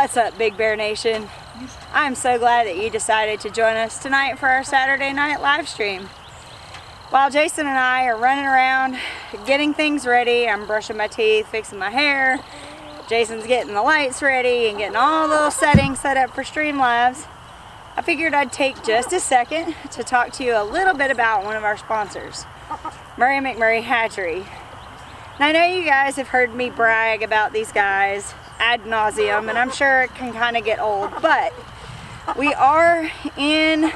What's up, Big Bear Nation? I'm so glad that you decided to join us tonight for our Saturday night live stream. While Jason and I are running around getting things ready, I'm brushing my teeth, fixing my hair, Jason's getting the lights ready and getting all the little settings set up for Streamlabs, I figured I'd take just a second to talk to you a little bit about one of our sponsors, Murray McMurray Hatchery. Now, I know you guys have heard me brag about these guys ad nauseum, and I'm sure it can kind of get old, but we are in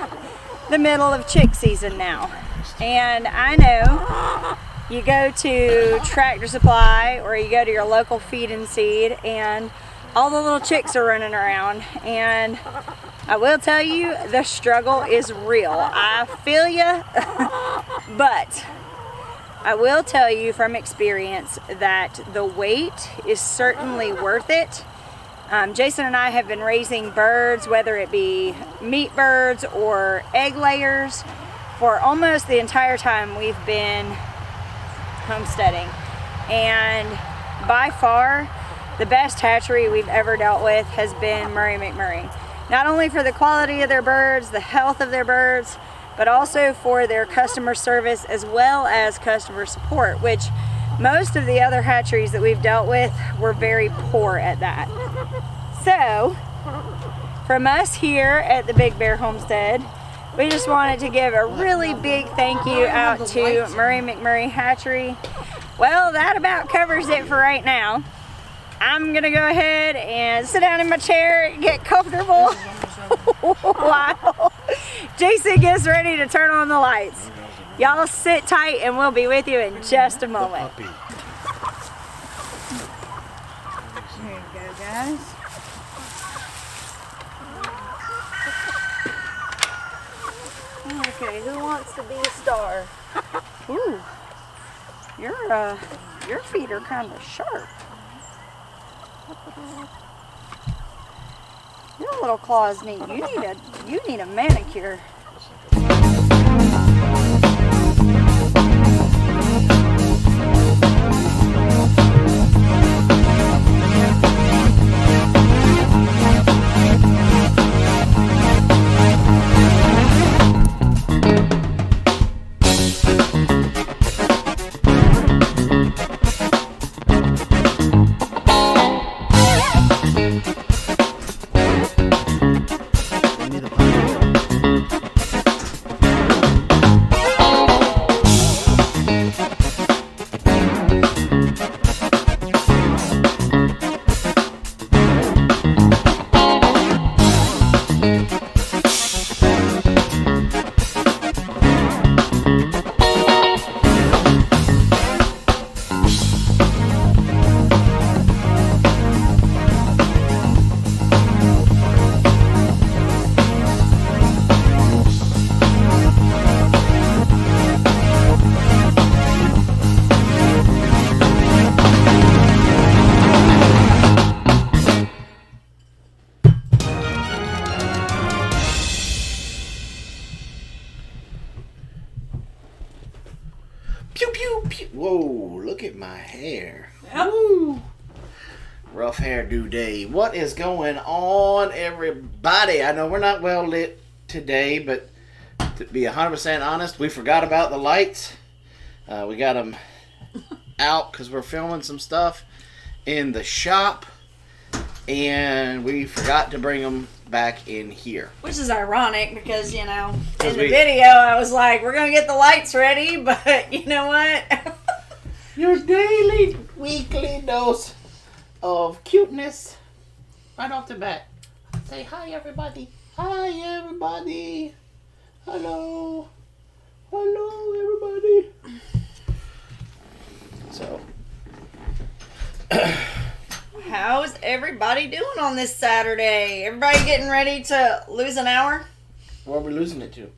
the middle of chick season now, and I know you go to Tractor Supply or you go to your local feed and seed and all the little chicks are running around, and I will tell you the struggle is real. I feel you. But I will tell you from experience that the wait is certainly worth it. Jason and I have been raising birds, whether it be meat birds or egg layers, for almost the entire time we've been homesteading. And by far, the best hatchery we've ever dealt with has been Murray McMurray. Not only for the quality of their birds, the health of their birds, but also for their customer service as well as customer support, which most of the other hatcheries that we've dealt with were very poor at that. So, from us here at the Big Bear Homestead, we just wanted to give a really big thank you out to Murray McMurray Hatchery. Well, that about covers it for right now. I'm gonna go ahead and sit down in my chair and get comfortable while Jason gets ready to turn on the lights. Y'all sit tight and we'll be with you in just a moment. Here you go, guys. Okay, who wants to be a star? Ooh, your feet are kind of sharp. Your little claws need you need a manicure. Pew, pew, pew. Whoa, look at my hair. Yep. Woo. Rough hairdo day. What is going on, everybody? I know we're not well lit today, but to be 100% honest, we forgot about the lights. We got them out because we're filming some stuff in the shop, and we forgot to bring them back in here. Which is ironic because, you know, in the video I was like, we're going to get the lights ready, but you know what? Your daily, weekly dose of cuteness right off the bat. Say hi, everybody. Hi, everybody. Hello. Hello, everybody. So. How's everybody doing on this Saturday? Everybody getting ready to lose an hour? What are we losing it to?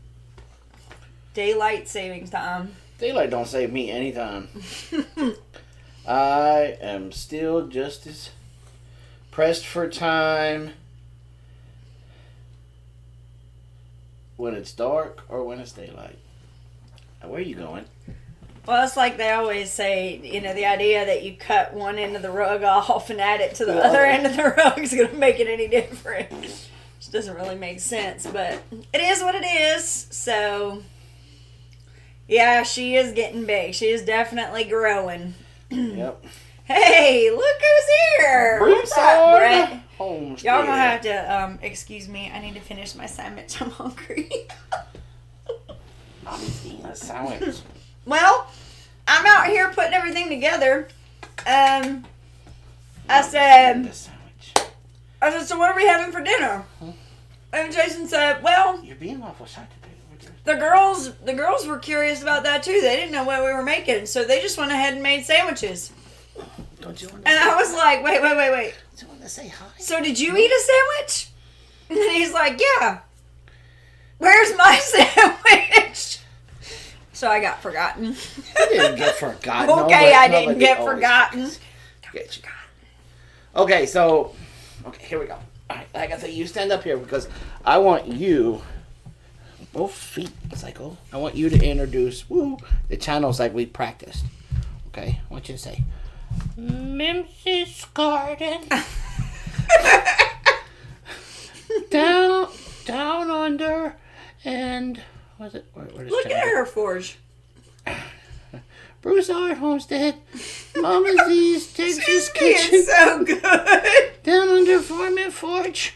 Daylight savings time. Daylight don't save me anytime. I am still just as pressed for time when it's dark or when it's daylight. Where are you going? Well, it's like they always say, you know, the idea that you cut one end of the rug off and add it to the other end of the rug is going to make it any different. Which doesn't really make sense, but it is what it is. So, yeah, she is getting big. She is definitely growing. Yep. Hey, look who's here! What's up, Brett? Homestead. Y'all gonna have to, excuse me, I need to finish my sandwich. I'm hungry. I'm eating a sandwich. Well, I'm out here putting everything together. I said, so what are we having for dinner? Huh? And Jason said, well, You're being awful shy today. the girls were curious about that too. They didn't know what we were making, so they just went ahead and made sandwiches. Don't you want to And I was like, wait. Don't you want to say hi? So did you eat a sandwich? And then he's like, yeah. Where's my sandwich? So I got forgotten. You didn't get forgotten. Okay, I didn't get forgotten. Get you. Okay, so, here we go. All right, Agatha, you stand up here because I want you, both feet, Psycho. I want you to introduce, the channels like we practiced. Okay, I want you to say, Memphis Garden. down under, and what's it? Look at her forge. Broussard Homestead, Mama Z's Texas Kitchen. She's so good. Down under Farm and Forge,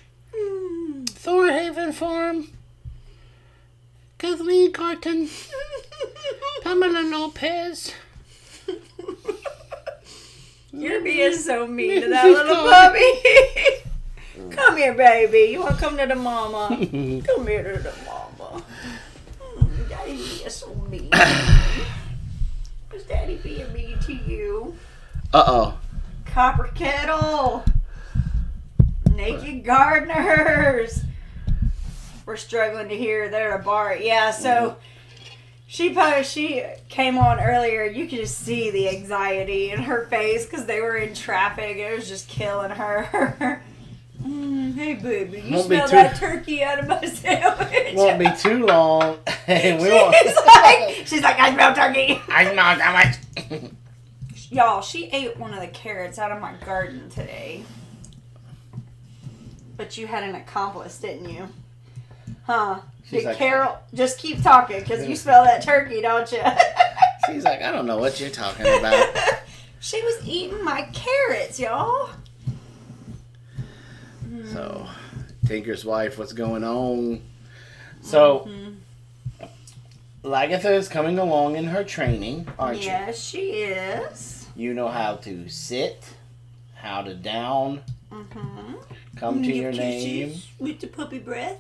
Thorhaven Farm, Kathleen Carton, Pamela Lopez. You're being so mean to that little puppy. Come here, baby. You want to come to the mama? Come here to the mama. Daddy being so mean. Is Daddy being mean to you? Uh-oh. Copper Kettle. Naked Gardeners. We're struggling to hear. They're a bar. Yeah, so she came on earlier. You could just see the anxiety in her face because they were in traffic. It was just killing her. Hey, baby, you smell that turkey out of my sandwich. Won't be too long. She's like, I smell turkey. I smell sandwich. Y'all, she ate one of the carrots out of my garden today. But you had an accomplice, didn't you? Huh? Did like, Carol, just keep talking because you smell that turkey, don't you? She's like, I don't know what you're talking about. She was eating my carrots, y'all. So, Tinker's wife, what's going on? So, Lagatha is coming along in her training, aren't you? Yes, she is. You know how to sit, how to down, come to your name. With the puppy breath.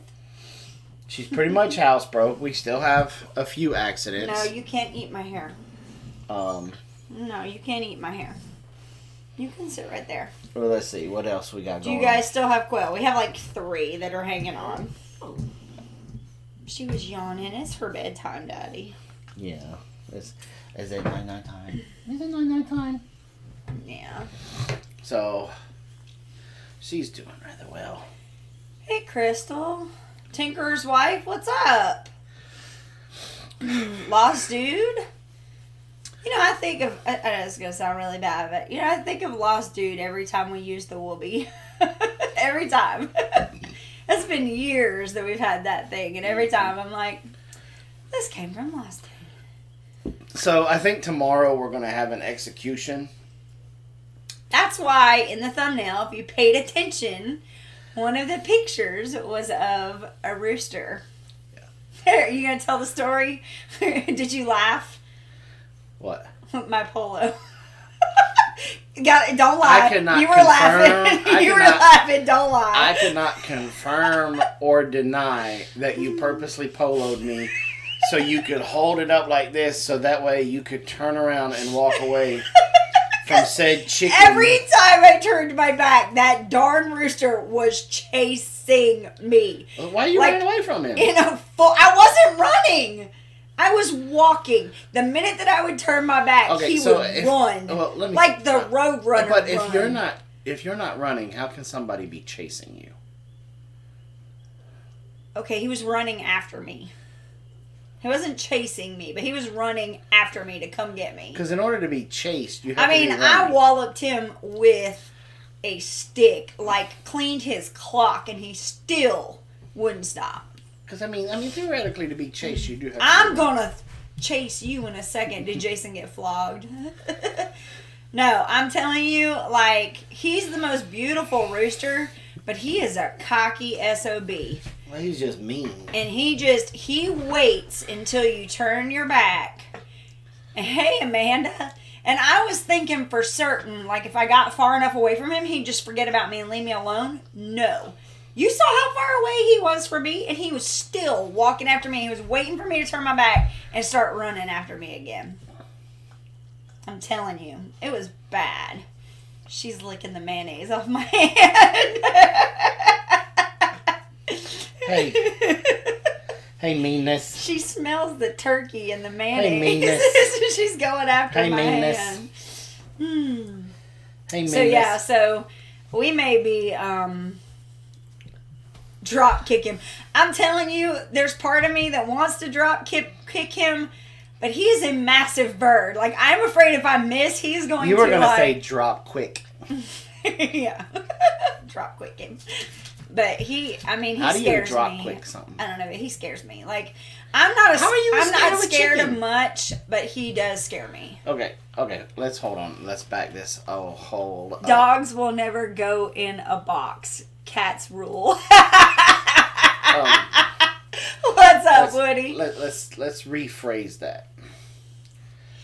She's pretty much housebroke. We still have a few accidents. No, you can't eat my hair. No, you can't eat my hair. You can sit right there. Well, let's see. What else we got going on? Do you guys still have quail? We have like 3 that are hanging on. She was yawning. It's her bedtime, Daddy. Yeah. Is it night time? Is it night time? Yeah. So, she's doing rather well. Hey, Crystal. Tinker's wife, what's up? Lost dude? You know, I think of, I know it's going to sound really bad, but, you know, I think of Lost Dude every time we use the whoopee. Every time. It's been years that we've had that thing, and every time I'm like, this came from Lost Dude. So, I think tomorrow we're going to have an execution. That's why, in the thumbnail, if you paid attention, one of the pictures was of a rooster. Yeah. Are you going to tell the story? Did you laugh? What? My polo. Don't lie. I could not you were confirm, laughing. You were laughing. Don't lie. I could not confirm or deny that you purposely poloed me so you could hold it up like this so that way you could turn around and walk away from said chicken. Every time I turned my back, that darn rooster was chasing me. Well, why are you running away from him? I wasn't running. I was walking. The minute that I would turn my back, he would run. Well, like the road runner. But if you're not running, how can somebody be chasing you? Okay, he was running after me. He wasn't chasing me, but he was running after me to come get me. Because in order to be chased, you have to be running. I walloped him with a stick, like cleaned his clock, and he still wouldn't stop. Because, I mean, theoretically, to be chased, you do have to I'm going to chase you in a second. Did Jason get flogged? No, I'm telling you, like, he's the most beautiful rooster, but he is a cocky SOB. Well, he's just mean. And he waits until you turn your back. Hey, Amanda. And I was thinking for certain, like, if I got far enough away from him, he'd just forget about me and leave me alone. No. You saw how far away he was from me, and he was still walking after me. He was waiting for me to turn my back and start running after me again. I'm telling you, it was bad. She's licking the mayonnaise off my hand. Hey, meanness. She smells the turkey and the mayonnaise. Hey, meanness. She's going after my meanness. hand. Hey, meanness. So, yeah, so we may be drop kick him. I'm telling you, there's part of me that wants to drop kick him, but he is a massive bird. Like, I'm afraid if I miss, he's going to, You were going to say drop quick. Yeah. Drop quick him. But he scares me. How do you drop quick something? I don't know, but he scares me. Like, I'm not scared of much, but he does scare me. Okay, let's hold on. Let's back this. Oh, hold up. Dogs will never go in a box. Cats rule. What's up, Woody? Let's rephrase that.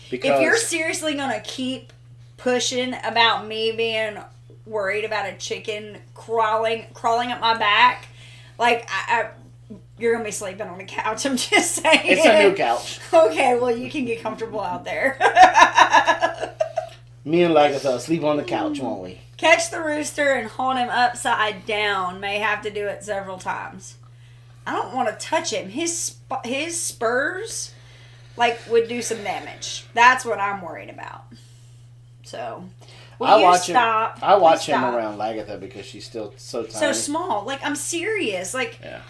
Because if you're seriously gonna keep pushing about me being worried about a chicken crawling up my back, like you're gonna be sleeping on the couch. I'm just saying. It's a new couch. Okay, well you can get comfortable out there. Me and Lagatha sleep on the couch, won't we? Catch the rooster and hold him upside down. May have to do it several times. I don't want to touch him. His spurs, would do some damage. That's what I'm worried about. So, I watch him around Lagatha because she's still so tiny. So small. I'm serious. Yeah.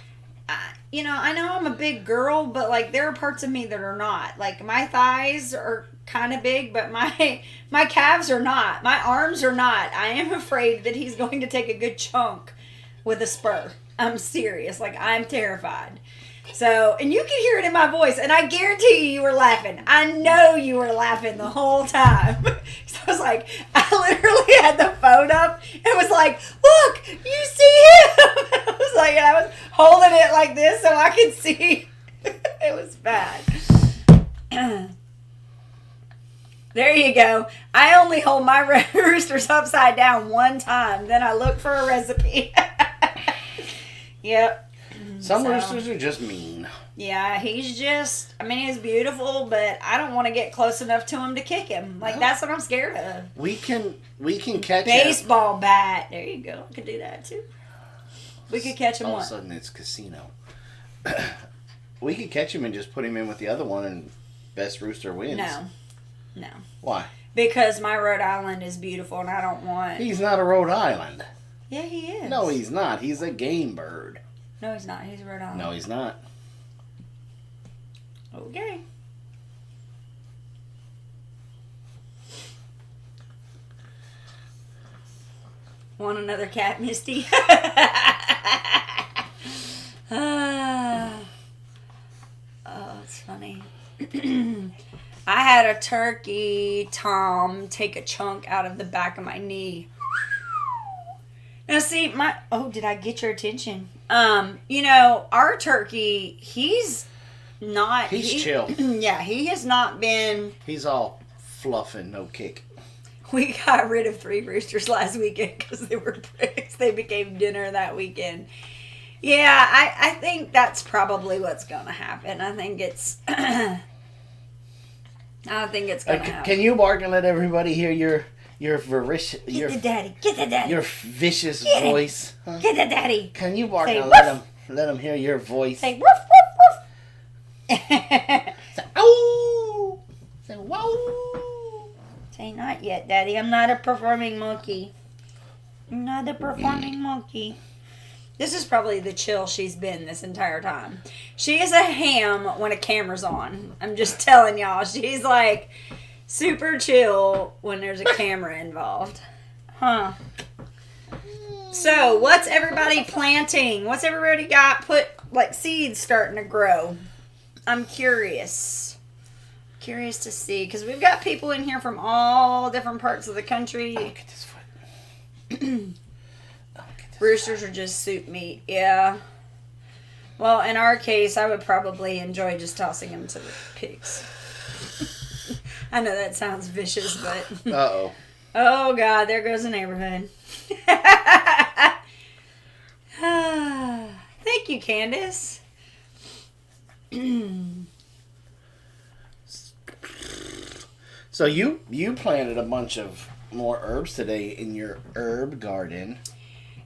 I know I'm a big girl, but there are parts of me that are not. My thighs are kind of big, but my calves are not. My arms are not. I am afraid that he's going to take a good chunk with a spur. I'm serious. I'm terrified. So, and you can hear it in my voice, and I guarantee you were laughing. I know you were laughing the whole time. So I was I literally had the phone up and was look, you see him? And I was holding it like this so I could see. It was bad. There you go. I only hold my roosters upside down one time. Then I look for a recipe. Yep. Some roosters are just mean. Yeah, he's beautiful, but I don't want to get close enough to him to kick him. That's what I'm scared of. We can catch baseball bat. There you go. I could do that too. We could catch him. All of a sudden, it's casino. We could catch him and just put him in with the other one, and best rooster wins. No. Why? Because my Rhode Island is beautiful, and I don't want. He's not a Rhode Island. Yeah, he is. No, he's not. He's a game bird. No, he's not. He's a Rhode Island. No, he's not. Okay. Want another cat, Misty? Oh, it's funny. I had a turkey tom take a chunk out of the back of my knee. Now see, did I get your attention? Our turkey, he's chill. Yeah, he has not been. He's all fluff and no kick. We got rid of 3 roosters last weekend because they were bricks. They became dinner that weekend. Yeah, I think that's probably what's going to happen. I think it's going to happen. Can you bark and let everybody hear your vicious, Get the daddy. your vicious voice? Huh? Get the daddy. Can you bark Say, and let them hear your voice? Say woof woof woof. Say ow. Say wow. Say not yet, Daddy. I'm not a performing monkey. I'm not a performing monkey. This is probably the chill she's been this entire time. She is a ham when a camera's on. I'm just telling y'all. She's like super chill when there's a camera involved. Huh. So, what's everybody planting? What's everybody got like seeds starting to grow? I'm curious. Curious to see. Because we've got people in here from all different parts of the country. Oh, get this foot. Roosters are just soup meat, yeah. Well, in our case, I would probably enjoy just tossing them to the pigs. I know that sounds vicious, but... Uh-oh. Oh, God, there goes the neighborhood. Thank you, Candace. So you planted a bunch of more herbs today in your herb garden.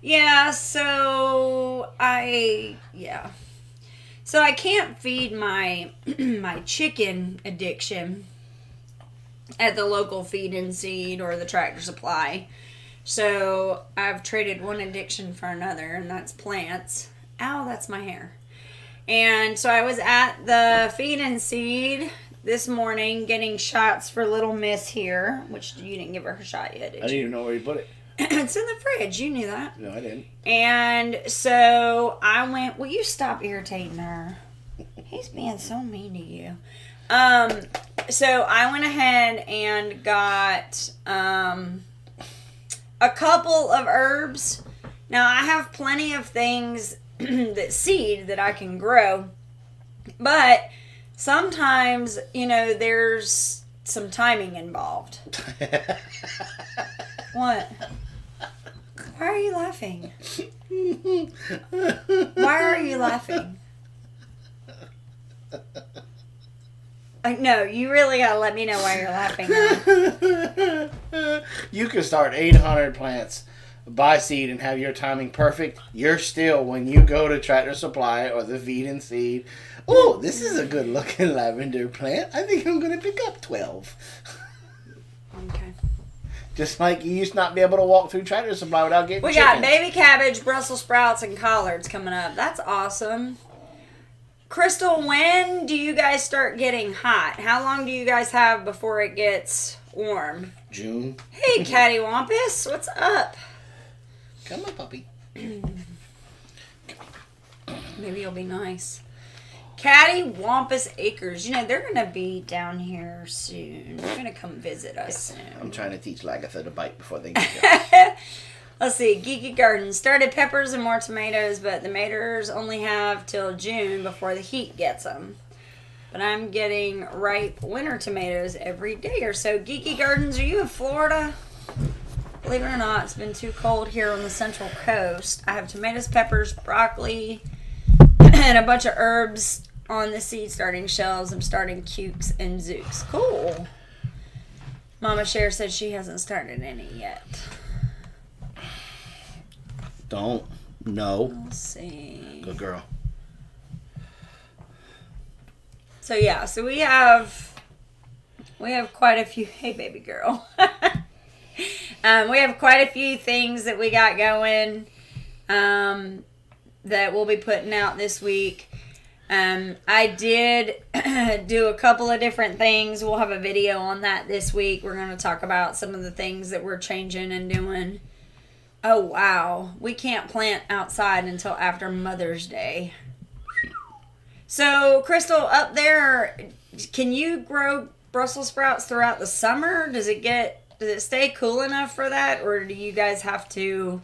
Yeah, so I can't feed my my chicken addiction at the local feed and seed or the Tractor Supply. So I've traded one addiction for another, and that's plants. Ow, that's my hair. And so I was at the feed and seed this morning getting shots for little Miss here, which you didn't give her her shot yet, did you? I didn't even know where you put it. It's in the fridge. You knew that. No, I didn't. And so I went, will you stop irritating her? He's being so mean to you. So I went ahead and got a couple of herbs. Now I have plenty of things that seed that I can grow. But sometimes, there's some timing involved. What? Why are you laughing? Why are you laughing? No, you really gotta let me know why you're laughing now. You can start 800 plants, buy seed, and have your timing perfect. You're still, when you go to Tractor Supply or the feed and seed, oh, this is a good looking lavender plant. I think I'm going to pick up 12. Okay. Just like you used to not be able to walk through Tractor Supply without getting We got baby cabbage, Brussels sprouts, and collards coming up. That's awesome. Crystal, when do you guys start getting hot? How long do you guys have before it gets warm? June. Hey, Cattywampus, what's up? Come on, puppy. Maybe you'll be nice. Cattywampus Acres. They're going to be down here soon. They're going to come visit us soon. I'm trying to teach Lagatha to bite before they get here. Let's see. Geeky Garden. Started peppers and more tomatoes, but the tomatoes only have till June before the heat gets them. But I'm getting ripe winter tomatoes every day or so. Geeky Gardens, are you in Florida? Believe it or not, it's been too cold here on the Central Coast. I have tomatoes, peppers, broccoli, and a bunch of herbs on the seed starting shelves. I'm starting cukes and zooks. Cool. Mama Cher said she hasn't started any yet. Don't. No. Let's see. Good girl. So yeah, we have quite a few. Hey, baby girl. We have quite a few things that we got going that we'll be putting out this week. I did do a couple of different things. We'll have a video on that this week. We're going to talk about some of the things that we're changing and doing. Oh, wow. We can't plant outside until after Mother's Day. So, Crystal, up there, can you grow Brussels sprouts throughout the summer? Does it stay cool enough for that? Or do you guys have to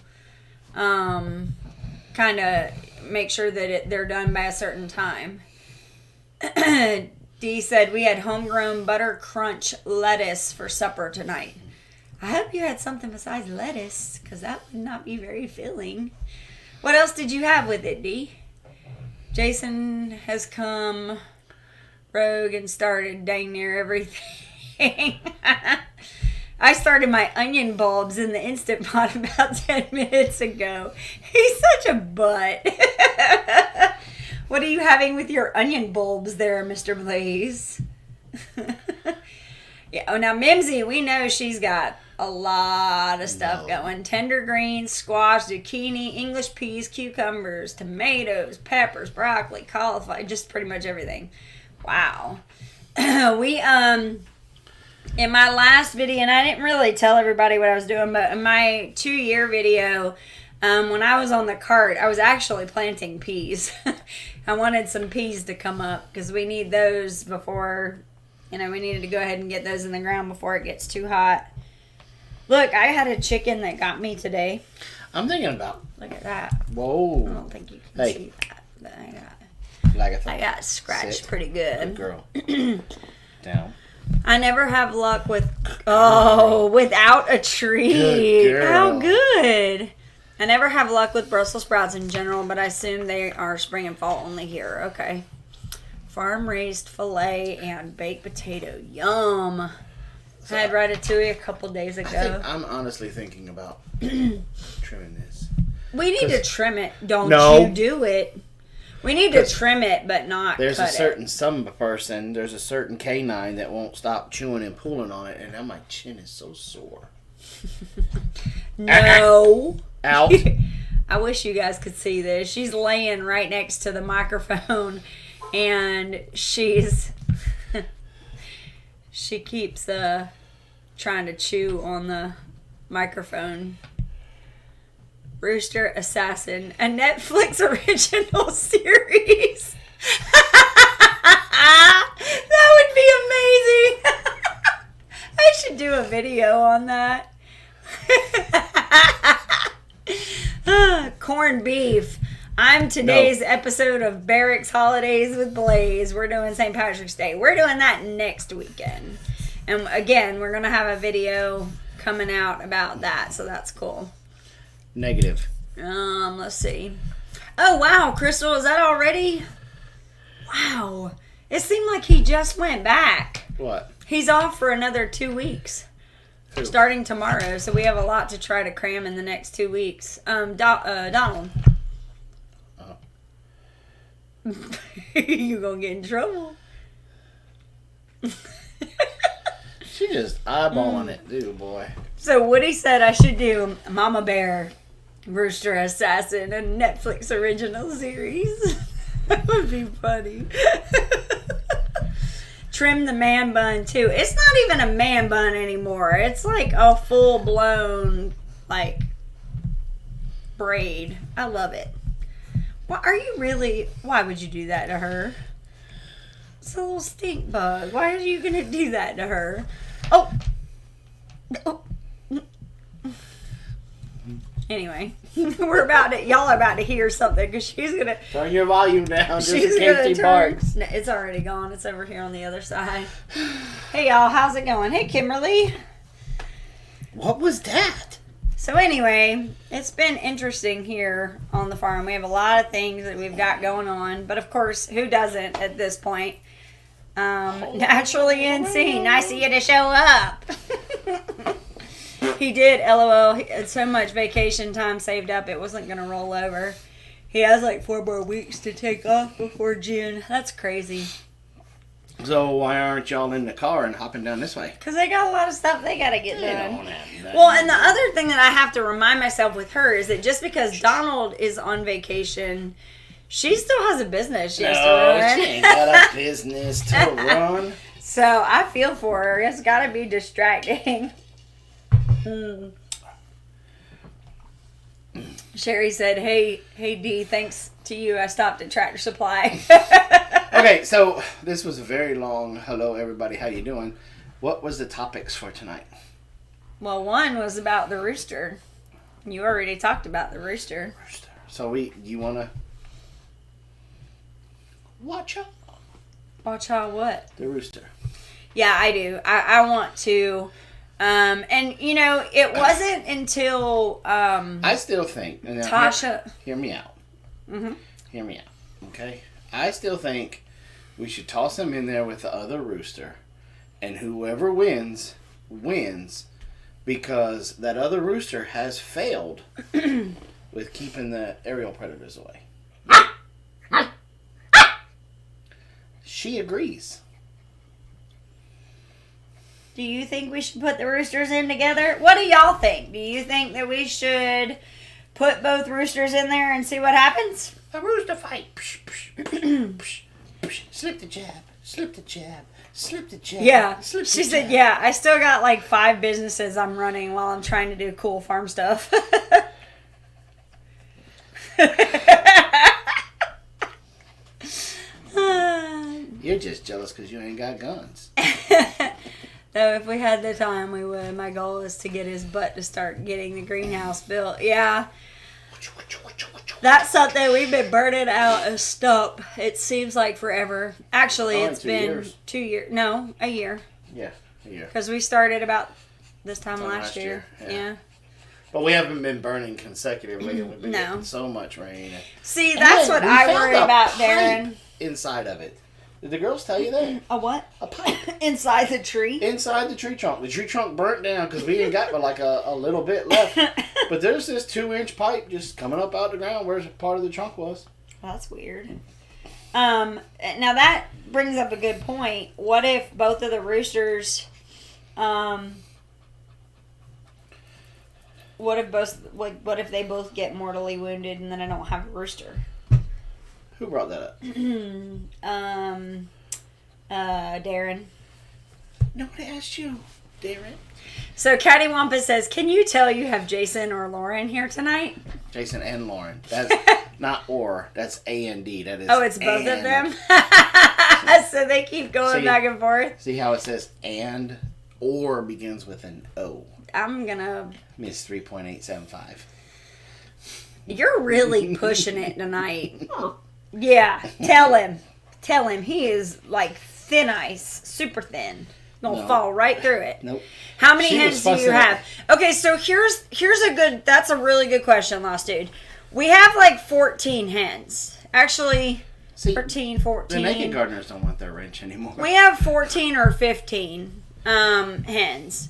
kind of make sure that they're done by a certain time? Dee said we had homegrown butter crunch lettuce for supper tonight. I hope you had something besides lettuce, because that would not be very filling. What else did you have with it, Dee? Jason has come rogue and started dang near everything. I started my onion bulbs in the Instant Pot about 10 minutes ago. He's such a butt. What are you having with your onion bulbs there, Mr. Blaze? Yeah. Oh, now Mimsy, we know she's got a lot of stuff going. Tender greens, squash, zucchini, English peas, cucumbers, tomatoes, peppers, broccoli, cauliflower, just pretty much everything. Wow. We, in my last video, and I didn't really tell everybody what I was doing, but in my 2-year video, when I was on the cart, I was actually planting peas. I wanted some peas to come up because we need those before, we needed to go ahead and get those in the ground before it gets too hot. Look, I had a chicken that got me today. I'm thinking about. Look at that. Whoa. I don't think you can see that, but I got scratched pretty good. Good girl. Down. I never have luck without a tree. Good girl. How good. I never have luck with Brussels sprouts in general, but I assume they are spring and fall only here. Okay. Farm raised filet and baked potato. Yum. I had ratatouille a couple days ago. I'm honestly thinking about trimming this. We need to trim it. Don't No. you do it. We need to trim it, but not There's cut a certain there's a certain canine that won't stop chewing and pulling on it, and now my chin is so sore. No. Out. I wish you guys could see this. She's laying right next to the microphone, and she keeps trying to chew on the microphone. Rooster Assassin, a Netflix original series. That would be amazing. I should do a video on that. Corned beef. I'm today's episode of Barracks Holidays with Blaze. We're doing St. Patrick's Day. We're doing that next weekend. And again, we're going to have a video coming out about that, so that's cool. Negative. Let's see. Oh, wow, Crystal, is that already? Wow. It seemed like he just went back. What? He's off for another 2 weeks. Who? Starting tomorrow, so we have a lot to try to cram in the next 2 weeks. Donald. Oh. You gonna get in trouble. She just eyeballing it, dude, boy. So Woody said I should do Mama Bear, Rooster Assassin, a Netflix original series. That would be funny. Trim the man bun too. It's not even a man bun anymore. It's like a full blown braid. I love it. Why would you do that to her? It's a little stink bug. Why are you gonna do that to her? Oh. Anyway, y'all are about to hear something because she's gonna turn your volume down just in case she barks. No, it's already gone. It's over here on the other side. Hey y'all, how's it going? Hey Kimberly. What was that? So anyway, it's been interesting here on the farm. We have a lot of things that we've got going on, but of course, who doesn't at this point? Naturally NC, nice of you to show up. He did, LOL. He had so much vacation time saved up, it wasn't going to roll over. He has like 4 more weeks to take off before June. That's crazy. So why aren't y'all in the car and hopping down this way? Because they got a lot of stuff they got to get done. Well, and the other thing that I have to remind myself with her is that just because Donald is on vacation, she still has a business she has to run. She ain't got a business to run. So I feel for her. It's got to be distracting. Sherry said, hey D, thanks to you I stopped at Tractor Supply. Okay, so this was a very long hello everybody, how you doing? What was the topics for tonight? Well, one was about the rooster. You already talked about the rooster. So you want to watch out? Watch out what? The rooster. Yeah, I do. I want to. And it wasn't until I still think Tasha. Hear me out. Mm-hmm. Hear me out. Okay. I still think we should toss him in there with the other rooster, and whoever wins, because that other rooster has failed with keeping the aerial predators away. She agrees. Do you think we should put the roosters in together? What do y'all think? Do you think that we should put both roosters in there and see what happens? A rooster fight. Psh, psh, psh, psh, psh. Slip the jab. Slip the jab. Slip the jab. Yeah. Slip the She jab. said, yeah, I still got like 5 businesses I'm running while I'm trying to do cool farm stuff. You're just jealous because you ain't got guns. Though if we had the time, we would. My goal is to get his butt to start getting the greenhouse built. Yeah. That's something we've been burning out a stump. It seems like forever. Actually, it's been 2 years. No, a year. Yeah, a year. Because we started about this time last year. Yeah. But we haven't been burning consecutively. We've been No. getting so much rain. See, that's what I worry about, Darren. Inside of it. Did the girls tell you that? A what? A pipe. Inside the tree? Inside the tree trunk. The tree trunk burnt down because we ain't got but like a little bit left. But there's this 2-inch pipe just coming up out the ground where part of the trunk was. Well, that's weird. Now that brings up a good point. What if both of the roosters, what if they both get mortally wounded and then I don't have a rooster? Who brought that up? Darren. Nobody asked you, Darren. So Cattywampus says, can you tell you have Jason or Lauren here tonight? Jason and Lauren. That's not or. That's A-N-D. That is. Oh, it's both of them? So they keep going back and forth? See how it says and or begins with an O. I'm gonna... Miss 3.875. You're really pushing it tonight. Yeah, tell him. Tell him he is like thin ice, super thin. Gonna fall right through it. Nope. How many hens do you have? Okay, so that's a really good question, Lost Dude. We have like 14 hens. Actually, 13, 14. The naked gardeners don't want their ranch anymore. We have 14 or 15 hens.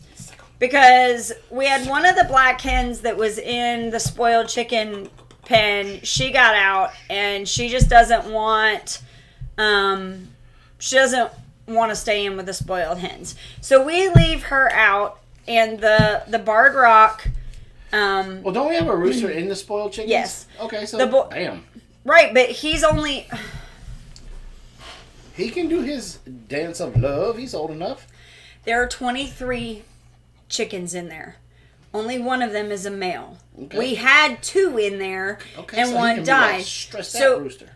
Because we had one of the black hens that was in the spoiled chicken pen. She got out and she just doesn't want to stay in with the spoiled hens. So we leave her out, and the barred rock. Well, don't we have a rooster in the spoiled chickens? Yes. Okay, so damn. Right, but he's only. He can do his dance of love. He's old enough. There are 23 chickens in there. Only one of them is a male. Okay. We had 2 in there, and so one died. Stressed out rooster.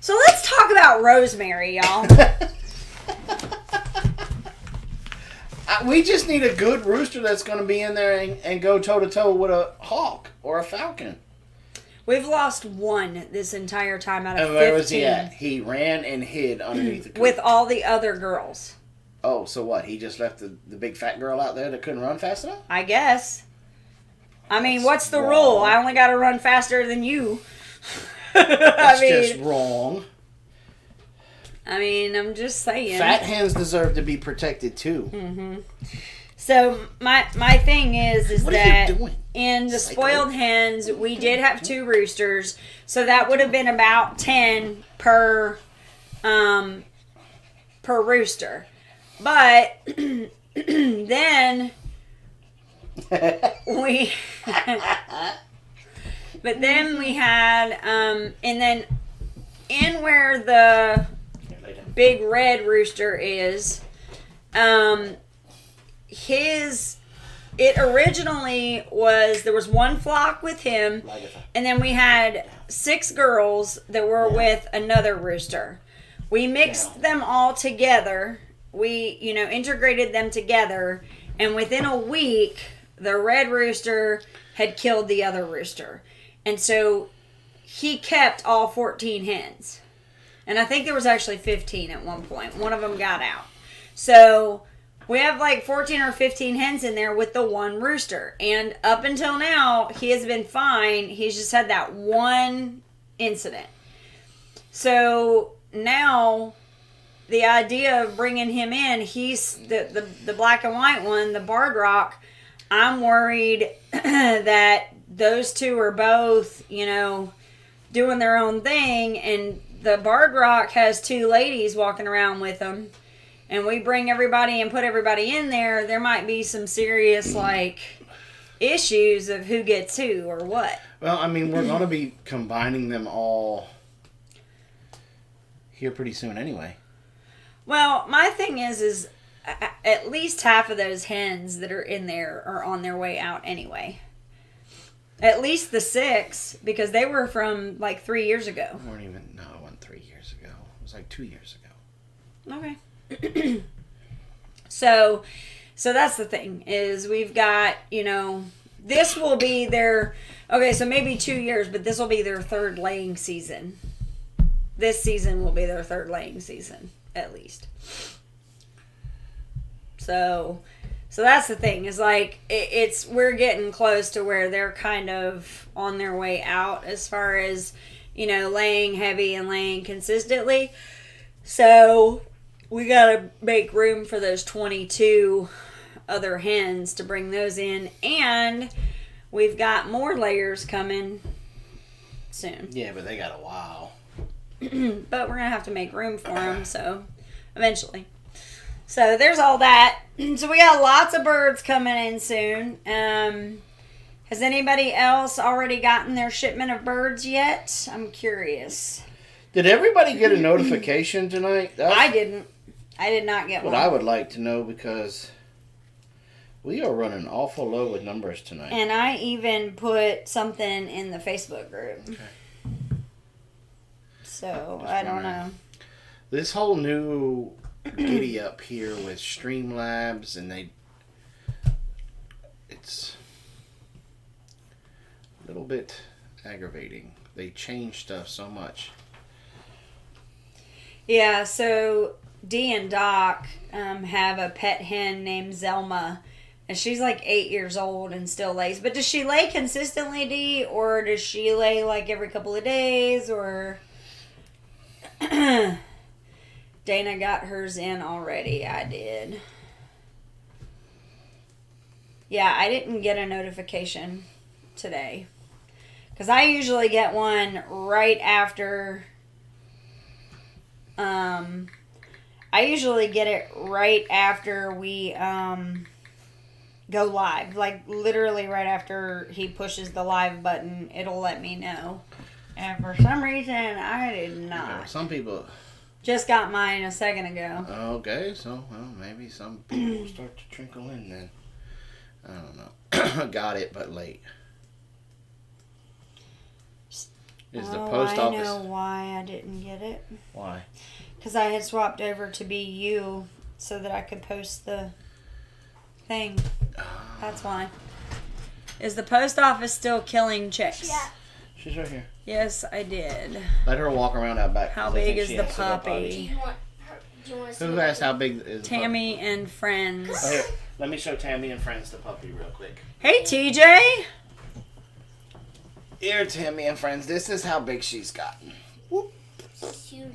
So let's talk about Rosemary, y'all. We just need a good rooster that's going to be in there and go toe-to-toe with a hawk or a falcon. We've lost 1 this entire time out of 15. And where was he at? He ran and hid underneath the coop. With all the other girls. Oh, so what? He just left the big fat girl out there that couldn't run fast enough? I guess. I mean, what's the rule? I only got to run faster than you. That's just wrong. I mean, I'm just saying. Fat hens deserve to be protected too. Mm-hmm. So my thing is that in the spoiled hens, we did have 2 roosters, so that would have been about 10 per rooster. But then we had and then in where the big red rooster is, it originally was, there was 1 flock with him, and then we had 6 girls that were with another rooster. We mixed them all together. We, integrated them together, and within a week, the red rooster had killed the other rooster. And so he kept all 14 hens. And I think there was actually 15 at one point. One of them got out. So we have like 14 or 15 hens in there with the 1 rooster. And up until now, he has been fine. He's just had that 1 incident. So now the idea of bringing him in, he's the black and white one, the barred rock. I'm worried that those 2 are both, doing their own thing, and the barred rock has 2 ladies walking around with them, and we bring everybody and put everybody in there, there might be some serious, like, issues of who gets who or what. Well, I mean, we're going to be combining them all here pretty soon anyway. Well, my thing is at least half of those hens that are in there are on their way out anyway. At least the 6, because they were from like 3 years ago. No, it wasn't 3 years ago. It was like 2 years ago. Okay. So that's the thing, is we've got, this will be their, okay, so maybe 2 years, but this will be their 3rd laying season. This season will be their 3rd laying season, at least. So that's the thing, is like, we're getting close to where they're kind of on their way out as far as, laying heavy and laying consistently. So we gotta make room for those 22 other hens to bring those in, and we've got more layers coming soon. Yeah, but they got a while. But we're gonna have to make room for them, so eventually. So there's all that. So we got lots of birds coming in soon. Has anybody else already gotten their shipment of birds yet? I'm curious. Did everybody get a notification tonight? I didn't. I did not get one. What I would like to know, because we are running awful low with numbers tonight. And I even put something in the Facebook group. Okay. So, I don't know. This whole new giddy up here with Streamlabs, and it's a little bit aggravating. They change stuff so much. Yeah, so Dee and Doc have a pet hen named Zelma, and she's like 8 years old and still lays. But does she lay consistently, Dee, or does she lay like every couple of days, or... Dana got hers in already. I did. Yeah, I didn't get a notification today. Because I usually get one right after... I usually get it right after we go live. Like, literally right after he pushes the live button, it'll let me know. And for some reason, I did not. Some people... Just got mine a second ago. Okay, so, well, maybe some people start to trickle in then. I don't know. Got it, but late. Is the post office... I know why I didn't get it. Why? Because I had swapped over to be you so that I could post the thing. That's why. Is the post office still killing chicks? Yeah. She's right here. Yes, I did. Let her walk around out back. How big is the puppy? Do you want to see Who asked how big is the Tammy and friends. puppy? Oh, here. Let me show Tammy and friends the puppy real quick. Hey, TJ. Here, Tammy and friends. This is how big she's gotten. It's huge.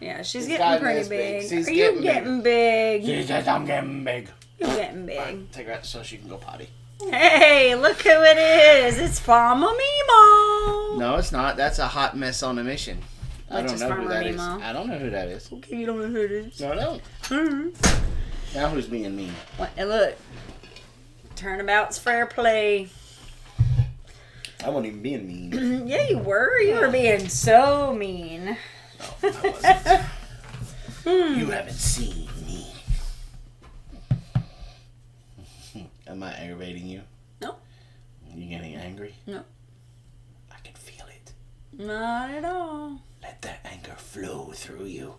Yeah, she's She's getting gotten pretty this big. big. She's Are you getting getting big? She says I'm getting big. You're getting big. Right, take her out so she can go potty. Hey, look who it is. It's Farmer Mimo. No, it's not. That's a hot mess on a mission. I Which don't is know who Farmer that is. Mimo? I don't know who that is. Okay, you don't know who it is. No, I don't. Mm-hmm. Now who's being mean? What, look. Turnabout's fair play. I wasn't even being mean. Yeah, you were. You were being so mean. No, I wasn't. You haven't seen me. Am I aggravating you? No. You getting angry? No. I can feel it. Not at all. Let that anger flow through you.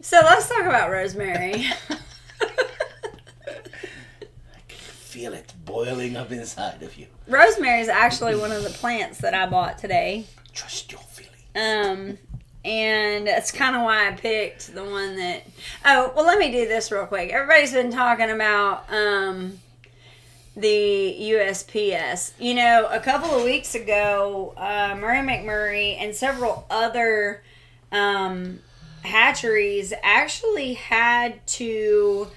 So let's talk about Rosemary. I can feel it boiling up inside of you. Rosemary is actually one of the plants that I bought today. Trust your feelings. And that's kind of why I picked the one that... Oh, well, let me do this real quick. Everybody's been talking about the USPS. You know, a couple of weeks ago, Murray McMurray and several other hatcheries actually had to...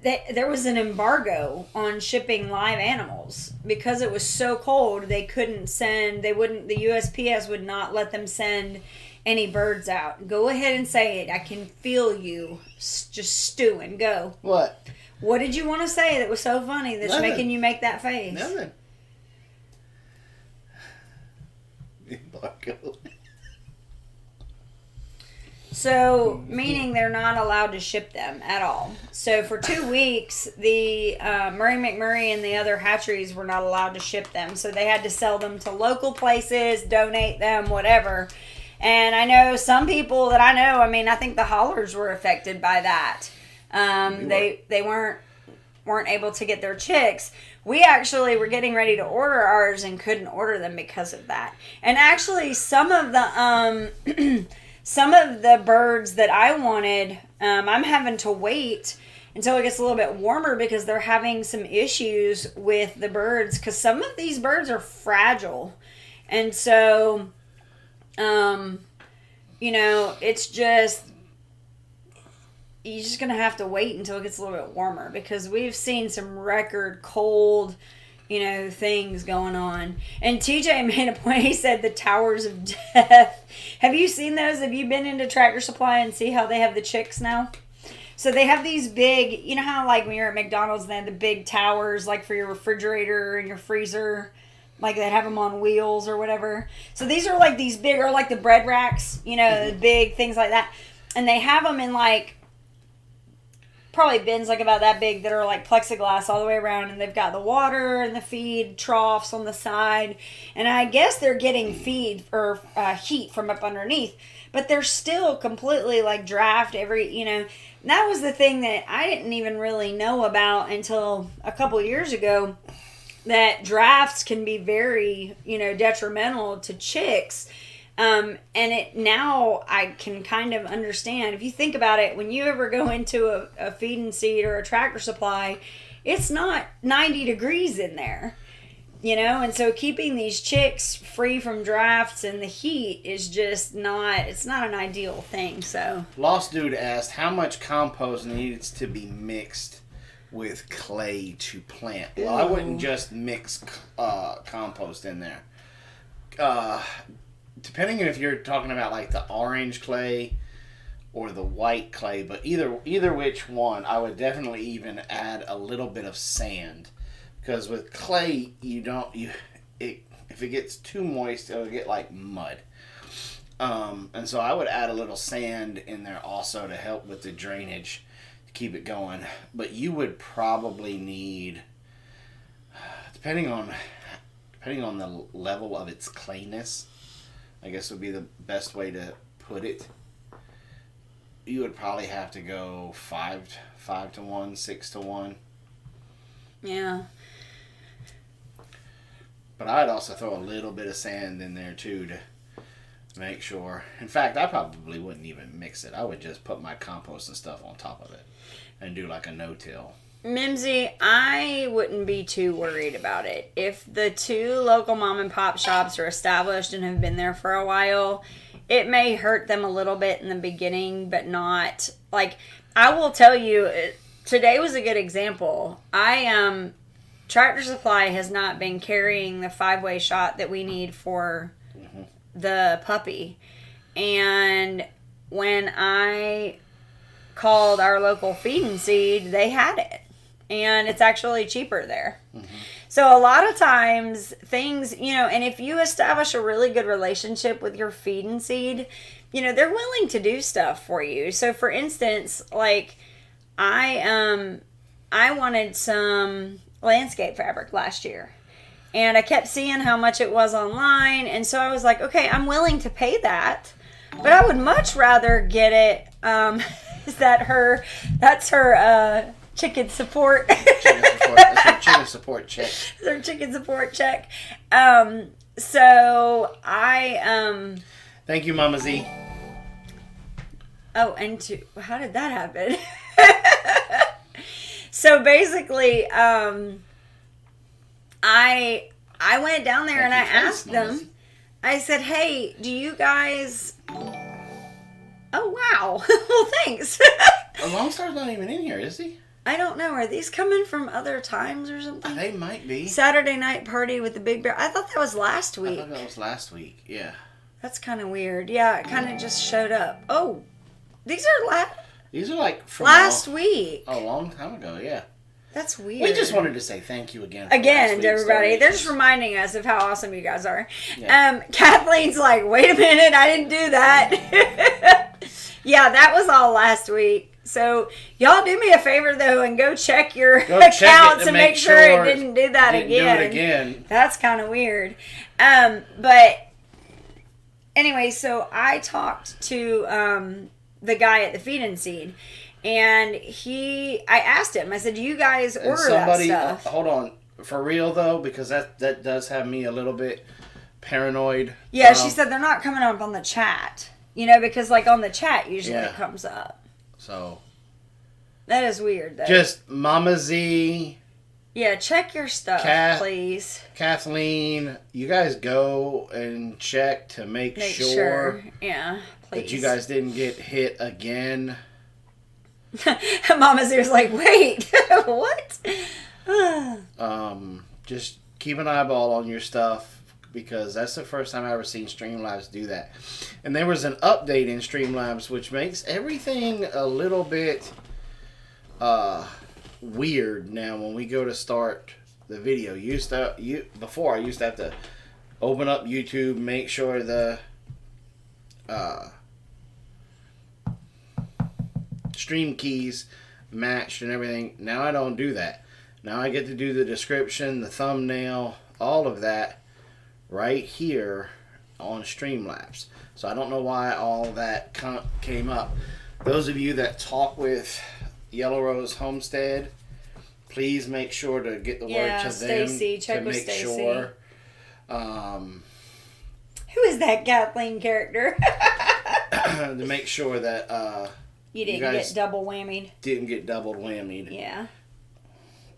there was an embargo on shipping live animals because it was so cold. They couldn't send. The USPS would not let them send any birds out. Go ahead and say it. I can feel you just stewing. Go. What? What did you want to say that was so funny that's Nothing. making you make that face? Nothing. Marco. So, meaning they're not allowed to ship them at all. So, for 2 weeks, the Murray McMurray and the other hatcheries were not allowed to ship them. So, they had to sell them to local places, donate them, whatever. And I know some people that I know, I mean, I think the haulers were affected by that. They weren't able to get their chicks. We actually were getting ready to order ours and couldn't order them because of that. And actually, some of the birds that I wanted, I'm having to wait until it gets a little bit warmer because they're having some issues with the birds because some of these birds are fragile. And so, it's just, you're just going to have to wait until it gets a little bit warmer because we've seen some record cold, things going on. And TJ made a point. He said the towers of death. Have you seen those? Have you been into Tractor Supply and see how they have the chicks now? So they have these big, you know how like when you're at McDonald's, they have the big towers like for your refrigerator and your freezer, like they have them on wheels or whatever. So these are like these big, or like the bread racks, the big things like that. And they have them in like, probably bins like about that big that are like plexiglass all the way around, and they've got the water and the feed troughs on the side, and I guess they're getting feed or heat from up underneath, but they're still completely like draft that was the thing that I didn't even really know about until a couple years ago, that drafts can be very detrimental to chicks. And now I can kind of understand. If you think about it, when you ever go into a feed and seed or a Tractor Supply, it's not 90 degrees in there, and so keeping these chicks free from drafts and the heat is just it's not an ideal thing. So Lost Dude asked how much compost needs to be mixed with clay to plant. Well, I wouldn't just mix compost in there. Depending on if you're talking about like the orange clay or the white clay, but either which one, I would definitely even add a little bit of sand, because with clay if it gets too moist, it'll get like mud. And so I would add a little sand in there also to help with the drainage, to keep it going. But you would probably need, depending on the level of its clayness, I guess would be the best way to put it. You would probably have to go 5 to 1, 6 to 1. Yeah. But I'd also throw a little bit of sand in there too to make sure. In fact, I probably wouldn't even mix it. I would just put my compost and stuff on top of it and do like a no-till. Mimsy, I wouldn't be too worried about it. If the 2 local mom and pop shops are established and have been there for a while, it may hurt them a little bit in the beginning, but not. Like, I will tell you, today was a good example. Tractor Supply has not been carrying the 5-way shot that we need for the puppy. And when I called our local feed and seed, they had it. And it's actually cheaper there. Mm-hmm. So a lot of times things, and if you establish a really good relationship with your feed and seed, they're willing to do stuff for you. So for instance, like I wanted some landscape fabric last year, and I kept seeing how much it was online. And so I was like, okay, I'm willing to pay that, but I would much rather get it. That's her chicken support. That's her chicken support check. Their chicken support check. So I Thank you, Mama Z. Oh, and how did that happen? So basically, I went down there and I asked them. I said, "Hey, do you guys?" Oh wow! Well, thanks. Lone Star's not even in here, is he? I don't know. Are these coming from other times or something? They might be. Saturday night party with the big bear. I thought that was last week. I thought that was last week. Yeah. That's kind of weird. Yeah, it kind of just showed up. Oh, these are These are like from last week. a long time ago, yeah. That's weird. We just wanted to say thank you again. Again to everybody. They're just reminding us of how awesome you guys are. Yeah. Kathleen's like, wait a minute, I didn't do that. Yeah, that was all last week. So y'all do me a favor though and go check your accounts and make sure it didn't do that again. Do it again. That's kind of weird. But anyway, so I talked to the guy at the Feed and Seed, and I asked him, I said, do you guys order that stuff? Hold on, for real though, because that does have me a little bit paranoid. Yeah, she said they're not coming up on the chat, because like on the chat usually it comes up. So that is weird though. Just Mama Z. Yeah, check your stuff, please. Kathleen, you guys go and check to make sure. Yeah, please. That you guys didn't get hit again. Mama's ears like, wait, what? Just keep an eyeball on your stuff, because that's the first time I've ever seen Streamlabs do that. And there was an update in Streamlabs which makes everything a little bit weird now when we go to start the video. Before I used to have to open up YouTube, make sure the stream keys matched and everything. Now I don't do that. Now I get to do the description, the thumbnail, all of that right here on Streamlabs. So I don't know why all that came up. Those of you that talk with Yellow Rose Homestead, please make sure to get the word to Stacy, them check to with make Stacy. sure. Who is that Kathleen character? To make sure that you didn't get double whammied. Didn't get double whammied. Yeah.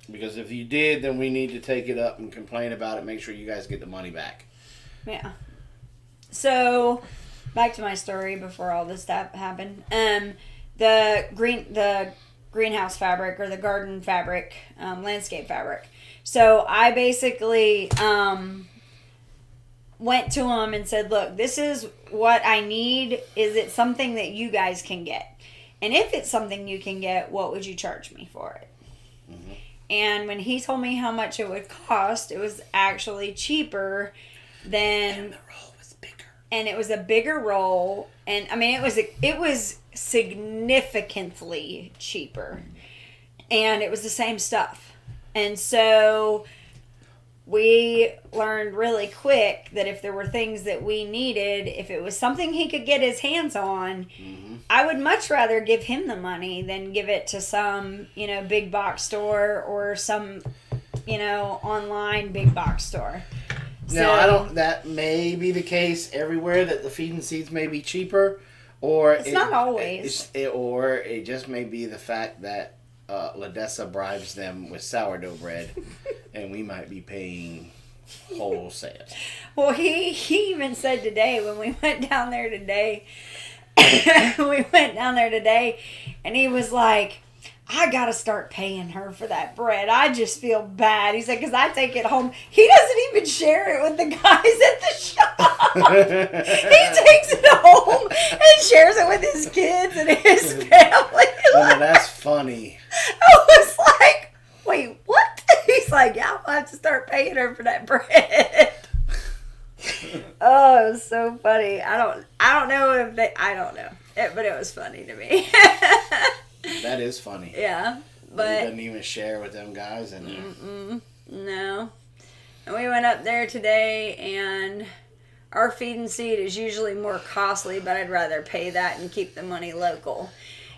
Because if you did, then we need to take it up and complain about it. Make sure you guys get the money back. Yeah. So, back to my story before all this stuff happened. The greenhouse fabric, or the garden fabric, landscape fabric. So I basically went to them and said, look, this is what I need. Is it something that you guys can get? And if it's something you can get, what would you charge me for it? Mm-hmm. And when he told me how much it would cost, it was actually cheaper than... And the roll was bigger. And it was a bigger roll. And, I mean, it was significantly cheaper. And it was the same stuff. And so we learned really quick that if there were things that we needed, if it was something he could get his hands on, mm-hmm. I would much rather give him the money than give it to some, big box store or some, online big box store. Now, that may be the case everywhere, that the feed and seeds may be cheaper, or it's not always. Or it just may be the fact that Ladessa bribes them with sourdough bread, and we might be paying wholesale. Well, he even said today, when we went down there today, and he was like, I gotta start paying her for that bread. I just feel bad. He said, because I take it home. He doesn't even share it with the guys at the shop. He takes it home and shares it with his kids and his family. Oh, that's funny. I was like, wait, what? He's like, yeah, I'll have to start paying her for that bread. Oh, it was so funny. I don't know but it was funny to me. That is funny. Yeah, but he doesn't even share with them guys in there. No. And we went up there today, and our feed and seed is usually more costly, but I'd rather pay that and keep the money local.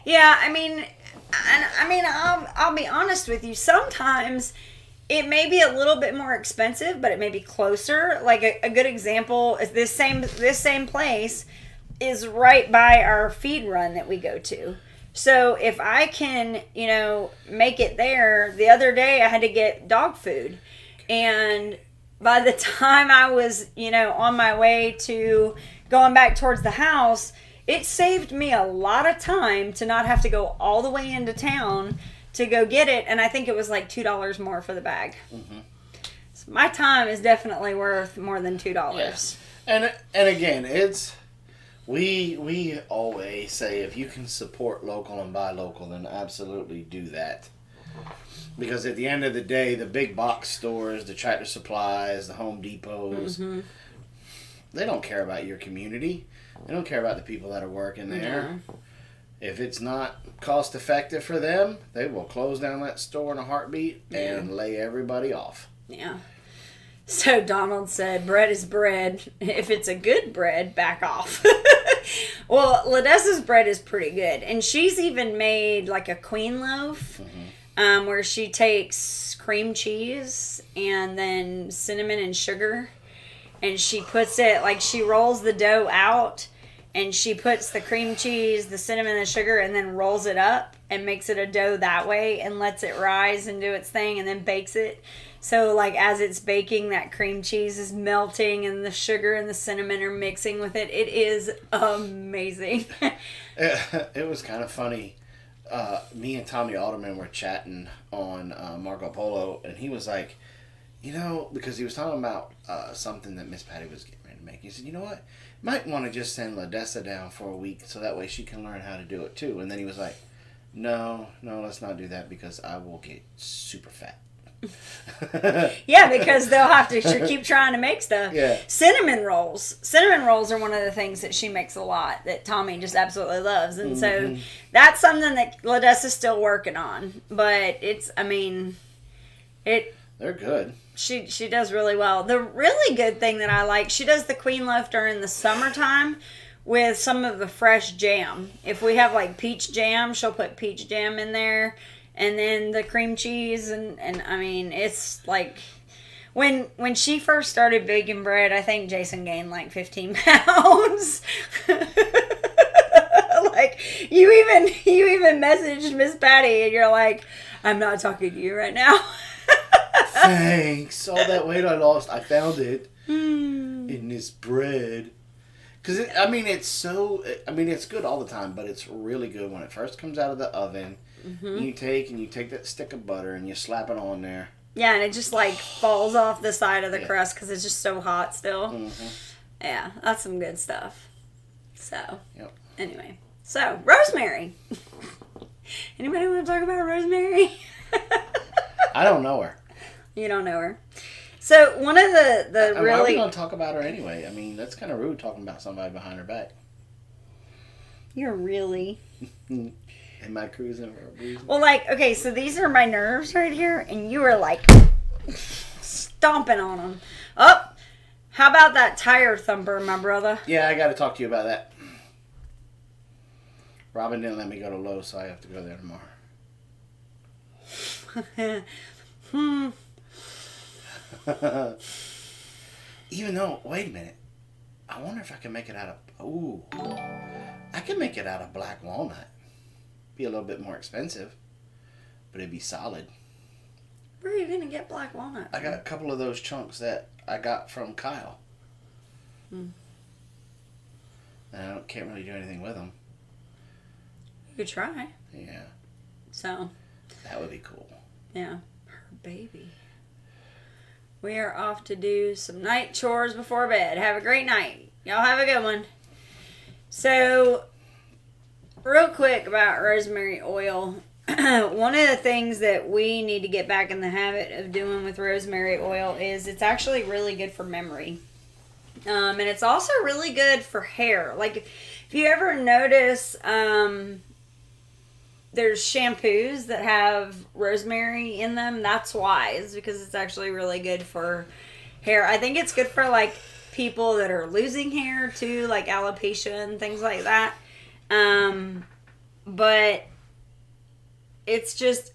Yeah, I mean, I'll be honest with you. Sometimes it may be a little bit more expensive, but it may be closer. Like a good example is this same place is right by our feed run that we go to. So if I can, make it there, the other day I had to get dog food. And by the time I was, on my way to going back towards the house, it saved me a lot of time to not have to go all the way into town to go get it. And I think it was like $2 more for the bag. Mm-hmm. So my time is definitely worth more than $2. Yes. And again, it's we always say if you can support local and buy local, then absolutely do that. Because at the end of the day, the big box stores, the Tractor Supplies, the Home Depots, they don't care about your community. They don't care about the people that are working there. If it's not cost effective for them, they will close down that store in a heartbeat and lay everybody off. Yeah. So Donald said, bread is bread. If it's a good bread, back off. Well, Ladessa's bread is pretty good. And she's even made like a queen loaf where she takes cream cheese and then cinnamon and sugar. And she puts it, like she rolls the dough out and she puts the cream cheese, the cinnamon, and sugar, and then rolls it up and makes it a dough that way and lets it rise and do its thing and then bakes it. So, like, as it's baking, that cream cheese is melting and the sugar and the cinnamon are mixing with it. It is amazing. It was kind of funny. Me and Tommy Alderman were chatting on Marco Polo, and he was like, you know, because he was talking about something that Miss Patty was getting ready to make. He said, you know what? Might want to just send Ladessa down for a week so that way she can learn how to do it too. And then he was like, no, let's not do that because I will get super fat. Yeah, because they'll have to keep trying to make stuff. Yeah. Cinnamon rolls. Cinnamon rolls are one of the things that she makes a lot that Tommy just absolutely loves. And so that's something that Ladessa's still working on. But they're good. She does really well. The really good thing that I like, she does the queen loaf during the summertime with some of the fresh jam. If we have like peach jam, she'll put peach jam in there. And then the cream cheese. And I mean, it's like... When she first started baking bread, I think Jason gained like 15 pounds. Like, you even messaged Miss Patty and you're like, I'm not talking to you right now. Thanks. All that weight I lost, I found it in this bread. Because, it's good all the time, but it's really good when it first comes out of the oven. You take that stick of butter and you slap it on there. Yeah, and it just like falls off the side of the crust because it's just so hot still. Yeah, that's some good stuff. So, anyway. So, Rosemary. Anybody want to talk about Rosemary? I don't know her. You don't know her. So, one of the really... Why are we going to talk about her anyway? I mean, that's kind of rude talking about somebody behind her back. You're really... Am I cruising for a reason? Well, like, okay, so these are my nerves right here, and you were like stomping on them. Oh, how about that tire thumper, my brother? Yeah, I got to talk to you about that. Robyn didn't let me go to Lowe's, so I have to go there tomorrow. Even though, wait a minute. I wonder if I can make it out of... Ooh. I can make it out of black walnut. Be a little bit more expensive, but it'd be solid. Where are you going to get black walnut? I got a couple of those chunks that I got from Kyle. And I can't really do anything with them. You could try. Yeah. So. That would be cool. Yeah. Her baby. We are off to do some night chores before bed. Have a great night. Y'all have a good one. So, real quick about rosemary oil. One of the things that we need to get back in the habit of doing with rosemary oil is it's actually really good for memory. And it's also really good for hair. Like, if you ever notice, there's shampoos that have rosemary in them. That's why. It's because it's actually really good for hair. I think it's good for, like, people that are losing hair, too. Like, alopecia and things like that. But it's just,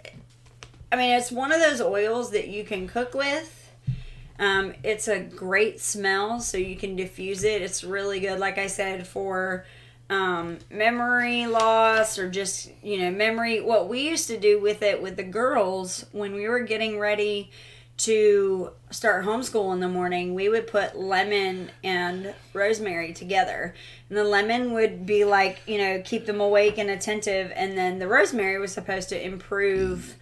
it's one of those oils that you can cook with. It's a great smell, so you can diffuse it. It's really good, like I said, for memory loss or just, memory. What we used to do with it with the girls when we were getting ready to start homeschool in the morning, we would put lemon and rosemary together. And the lemon would be like, keep them awake and attentive. And then the rosemary was supposed to improve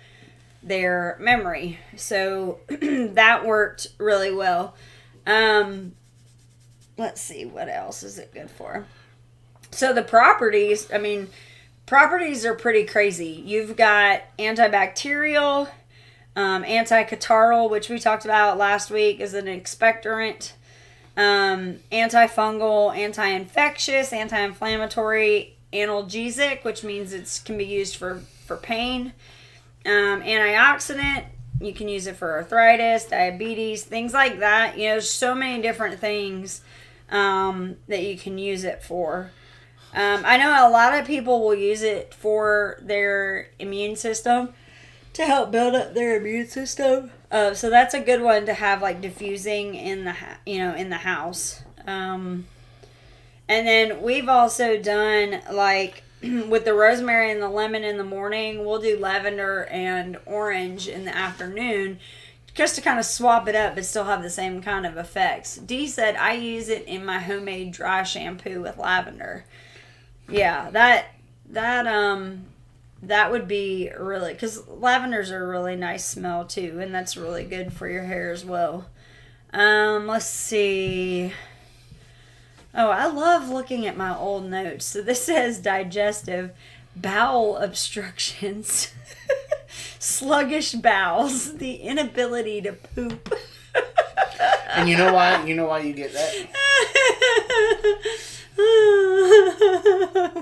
their memory. So that worked really well. let's see, what else is it good for? So the properties are pretty crazy. You've got antibacterial, anti-catarrhal, which we talked about last week, is an expectorant, antifungal, anti-infectious, anti-inflammatory, analgesic, which means it can be used for pain, antioxidant. You can use it for arthritis, diabetes, things like that. There's so many different things that you can use it for. I know a lot of people will use it for their immune system, to help build up their immune system. So that's a good one to have, like, diffusing in the in the house. And then we've also done, like, with the rosemary and the lemon in the morning, we'll do lavender and orange in the afternoon, just to kind of swap it up but still have the same kind of effects. Dee said, I use it in my homemade dry shampoo with lavender. Yeah, that would be really, because lavenders are a really nice smell too, and that's really good for your hair as well. Let's see. Oh, I love looking at my old notes. So this says digestive, bowel obstructions, sluggish bowels, the inability to poop. And you know why? You know why you get that?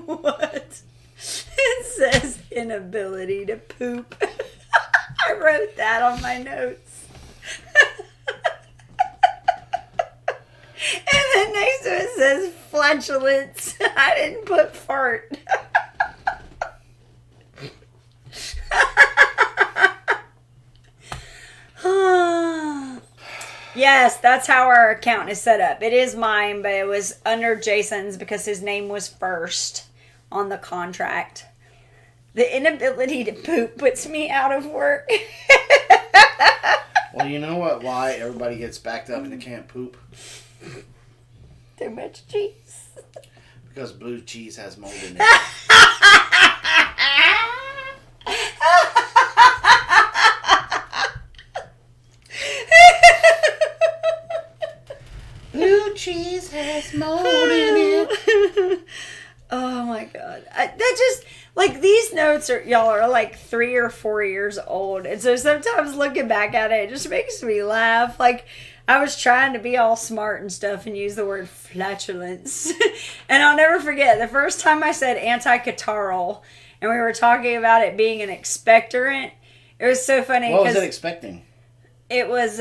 What? It says inability to poop. I wrote that on my notes. And then next to it says flatulence. I didn't put fart. Yes, that's how our account is set up. It is mine, but it was under Jason's because his name was first on the contract. The inability to poop puts me out of work. Well, you know what? Why everybody gets backed up and they can't poop? Too much cheese. Because blue cheese has mold in it. Blue cheese has mold in it. Oh my god. That just, like, these notes y'all are like 3 or 4 years old. And so sometimes looking back at it just makes me laugh. Like, I was trying to be all smart and stuff and use the word flatulence. And I'll never forget the first time I said anti-catarrhal and we were talking about it being an expectorant. It was so funny. What was it expecting? It was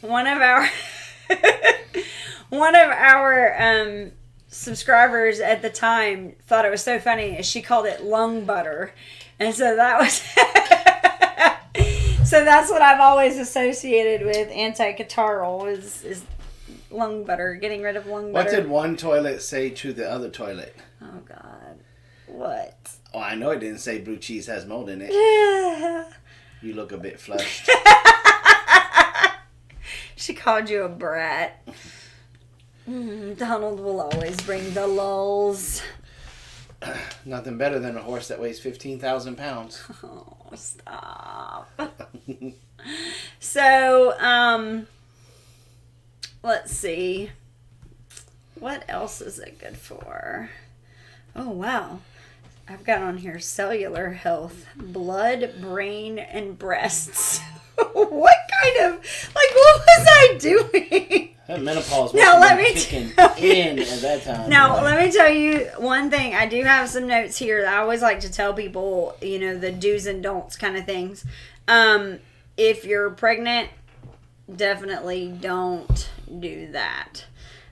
one of our subscribers at the time thought it was so funny. She called it lung butter. And so that was... So that's what I've always associated with anti-catarrhal is lung butter, getting rid of lung butter. What did one toilet say to the other toilet? Oh, God. What? Oh, I know it didn't say blue cheese has mold in it. Yeah. You look a bit flushed. She called you a brat. Donald will always bring the lulls. Nothing better than a horse that weighs 15,000 pounds. Oh, stop. So, let's see. What else is it good for? Oh, wow. I've got on here cellular health, blood, brain, and breasts. What kind of, like, what was I doing? That menopause was kicking in at that time. Now, let me tell you one thing. I do have some notes here that I always like to tell people, the do's and don'ts kind of things. If you're pregnant, definitely don't do that.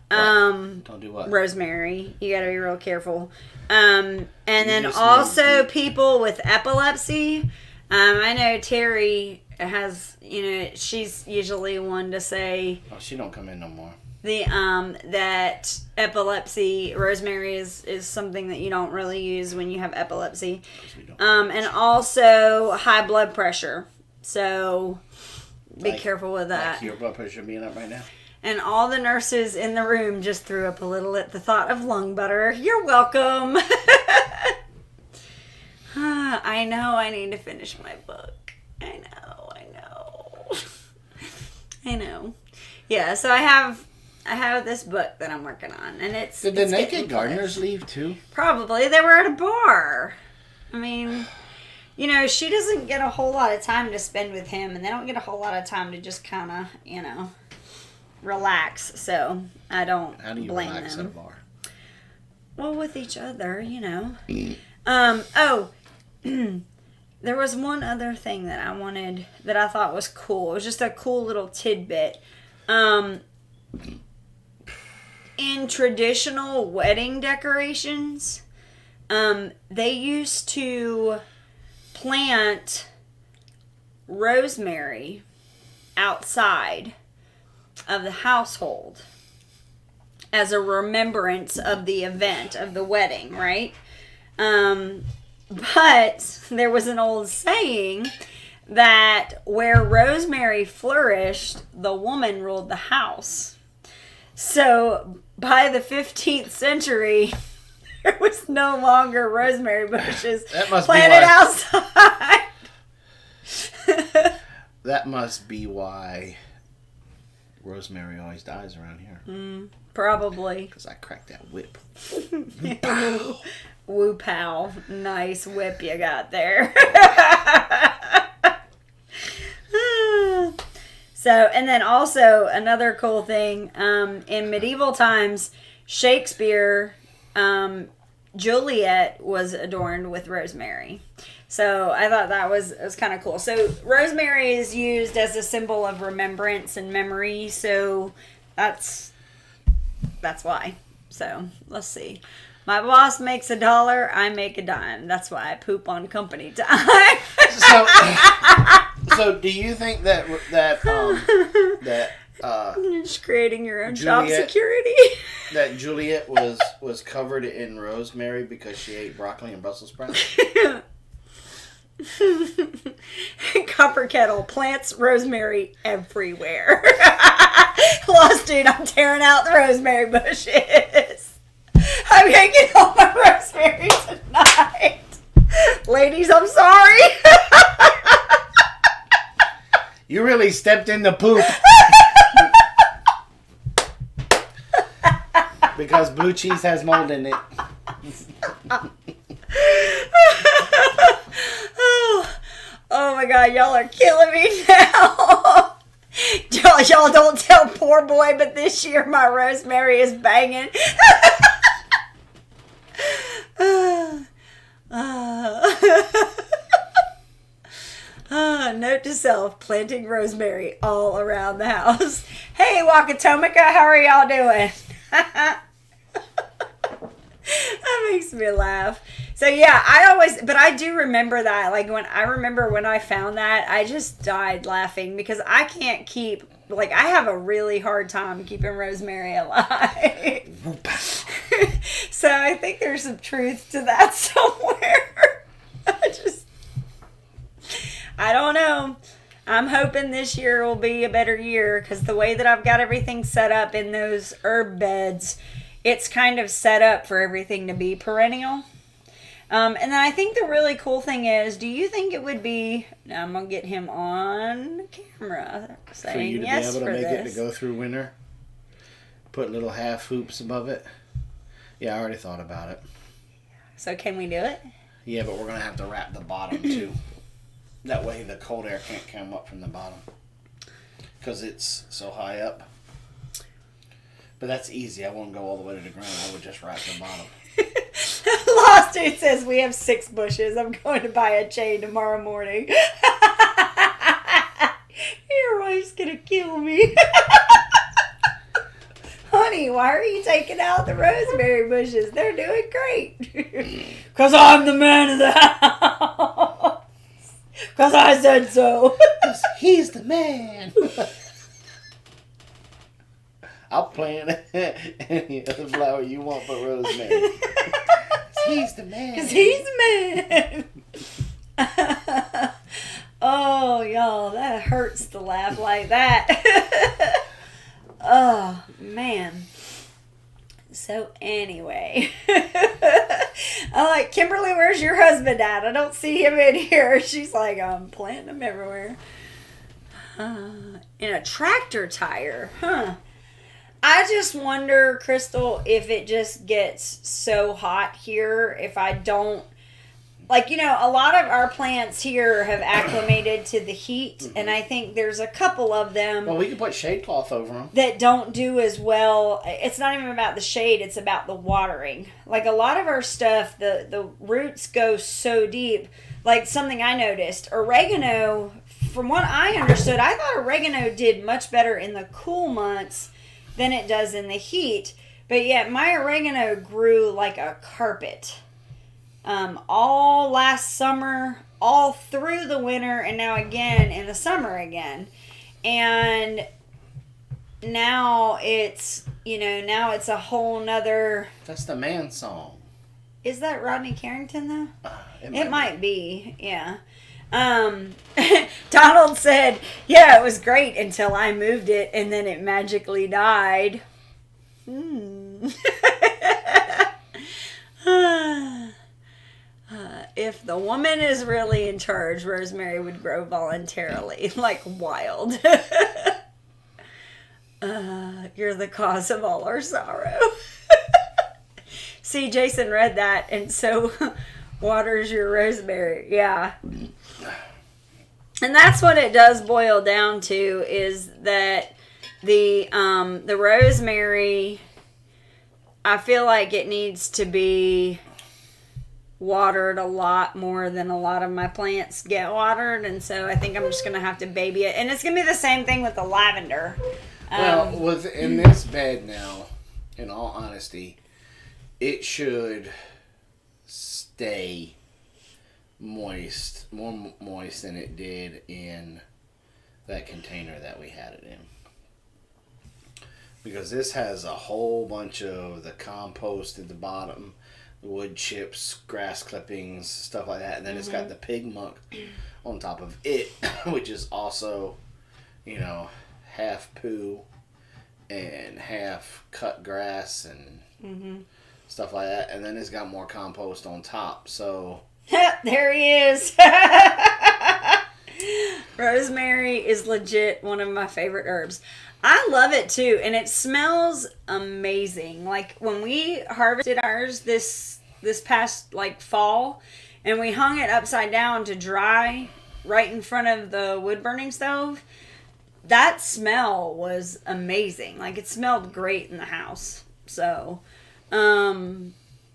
Don't do what? Rosemary. You got to be real careful. And then also people with epilepsy. I know Terry has, she's usually one to say... Oh, she don't come in no more. That epilepsy, rosemary is something that you don't really use when you have epilepsy. And also high blood pressure. So be careful with that. Like your blood pressure being up right now. And all the nurses in the room just threw up a little at the thought of lung butter. You're welcome. I know I need to finish my book. I know. I know. Yeah, so I have I have this book that I'm working on, and it's. Did the it's naked gardeners leave too? Probably. They were at a bar. I mean, you know, she doesn't get a whole lot of time to spend with him, and they don't get a whole lot of time to just kind of, you know, relax. So I don't How do you blame relax them. at a bar? Well, with each other, you know. There was one other thing that I wanted, that I thought was cool. It was just a cool little tidbit. In traditional wedding decorations, they used to plant rosemary outside of the household as a remembrance of the event of the wedding, right? But there was an old saying that where rosemary flourished, the woman ruled the house. So by the 15th century, there was no longer rosemary bushes planted outside. That must be why Rosemary always dies around here. Probably. Because I cracked that whip. Woo pow. Nice whip you got there. So, and then also another cool thing, in medieval times, Shakespeare, Juliet was adorned with rosemary. So I thought that was kind of cool. So rosemary is used as a symbol of remembrance and memory. So that's why. So let's see. My boss makes $1, I make a dime. That's why I poop on company time. So do you think that just creating your own Juliet, job security? that Juliet was covered in rosemary because she ate broccoli and Brussels sprouts? Copper kettle plants rosemary everywhere. Lost dude, I'm tearing out the rosemary bushes. I'm gonna get all my rosemary tonight. Ladies, I'm sorry. You really stepped in the poop. Because blue cheese has mold in it. Oh my god, y'all are killing me now. Y'all don't tell poor boy, but this year my rosemary is banging. Note to self, planting rosemary all around the house. Hey, Wakatomica, how are y'all doing? That makes me laugh. So yeah, I do remember that. Like when I found that, I just died laughing because I can't keep, like, I have a really hard time keeping rosemary alive. So I think there's some truth to that somewhere. I don't know. I'm hoping this year will be a better year because the way that I've got everything set up in those herb beds, it's kind of set up for everything to be perennial. And then I think the really cool thing is, do you think it would be, I'm going to get him on camera saying for you to yes be able to for make this. it to go through winter? Put little half hoops above it? Yeah, I already thought about it. So can we do it? Yeah, but we're going to have to wrap the bottom too. That way the cold air can't come up from the bottom. Because it's so high up. But that's easy. I won't go all the way to the ground. I would just wrap the bottom. Lost Dude says we have 6 bushes. I'm going to buy a chain tomorrow morning. Your wife's going to kill me. Honey, why are you taking out the rosemary bushes? They're doing great. Because I'm the man of the house. Because I said so. He's the man. I'll plant any other flower you want but rosemary. He's the man. Because he's the man. Oh, y'all, that hurts to laugh like that. Oh, man. So, anyway. Kimberly, where's your husband at? I don't see him in here. She's like, I'm planting them everywhere. In a tractor tire. Huh. I just wonder, Crystal, if it just gets so hot here, if I don't, like, you know, a lot of our plants here have acclimated to the heat, and I think there's a couple of them. Well, we can put shade cloth over them. That don't do as well. It's not even about the shade, it's about the watering. Like, a lot of our stuff, the roots go so deep. Like, something I noticed, oregano, from what I understood, I thought oregano did much better in the cool months than it does in the heat. But yet my oregano grew like a carpet. All last summer, all through the winter, and now again in the summer again. And now it's, you know, now it's a whole nother... That's the man song. Is that Rodney Carrington though? It might be, yeah. Donald said, yeah, it was great until I moved it and then it magically died. If the woman is really in charge, Rosemary would grow voluntarily, like wild. You're the cause of all our sorrow. See, Jason read that, and so waters your rosemary. Yeah. And that's what it does boil down to, is that the rosemary, I feel like it needs to be watered a lot more than a lot of my plants get watered, and so I think I'm just going to have to baby it. And it's going to be the same thing with the lavender. Well, in this bed now, in all honesty, it should stay moist, more moist than it did in that container that we had it in. Because this has a whole bunch of the compost at the bottom, the wood chips, grass clippings, stuff like that. And then it's got the pig muck on top of it, which is also, you know, half poo and half cut grass and stuff like that. And then it's got more compost on top. So there he is. Rosemary is legit one of my favorite herbs. I love it too, and it smells amazing. Like when we harvested ours this past like fall, and we hung it upside down to dry right in front of the wood burning stove, that smell was amazing. Like it smelled great in the house. So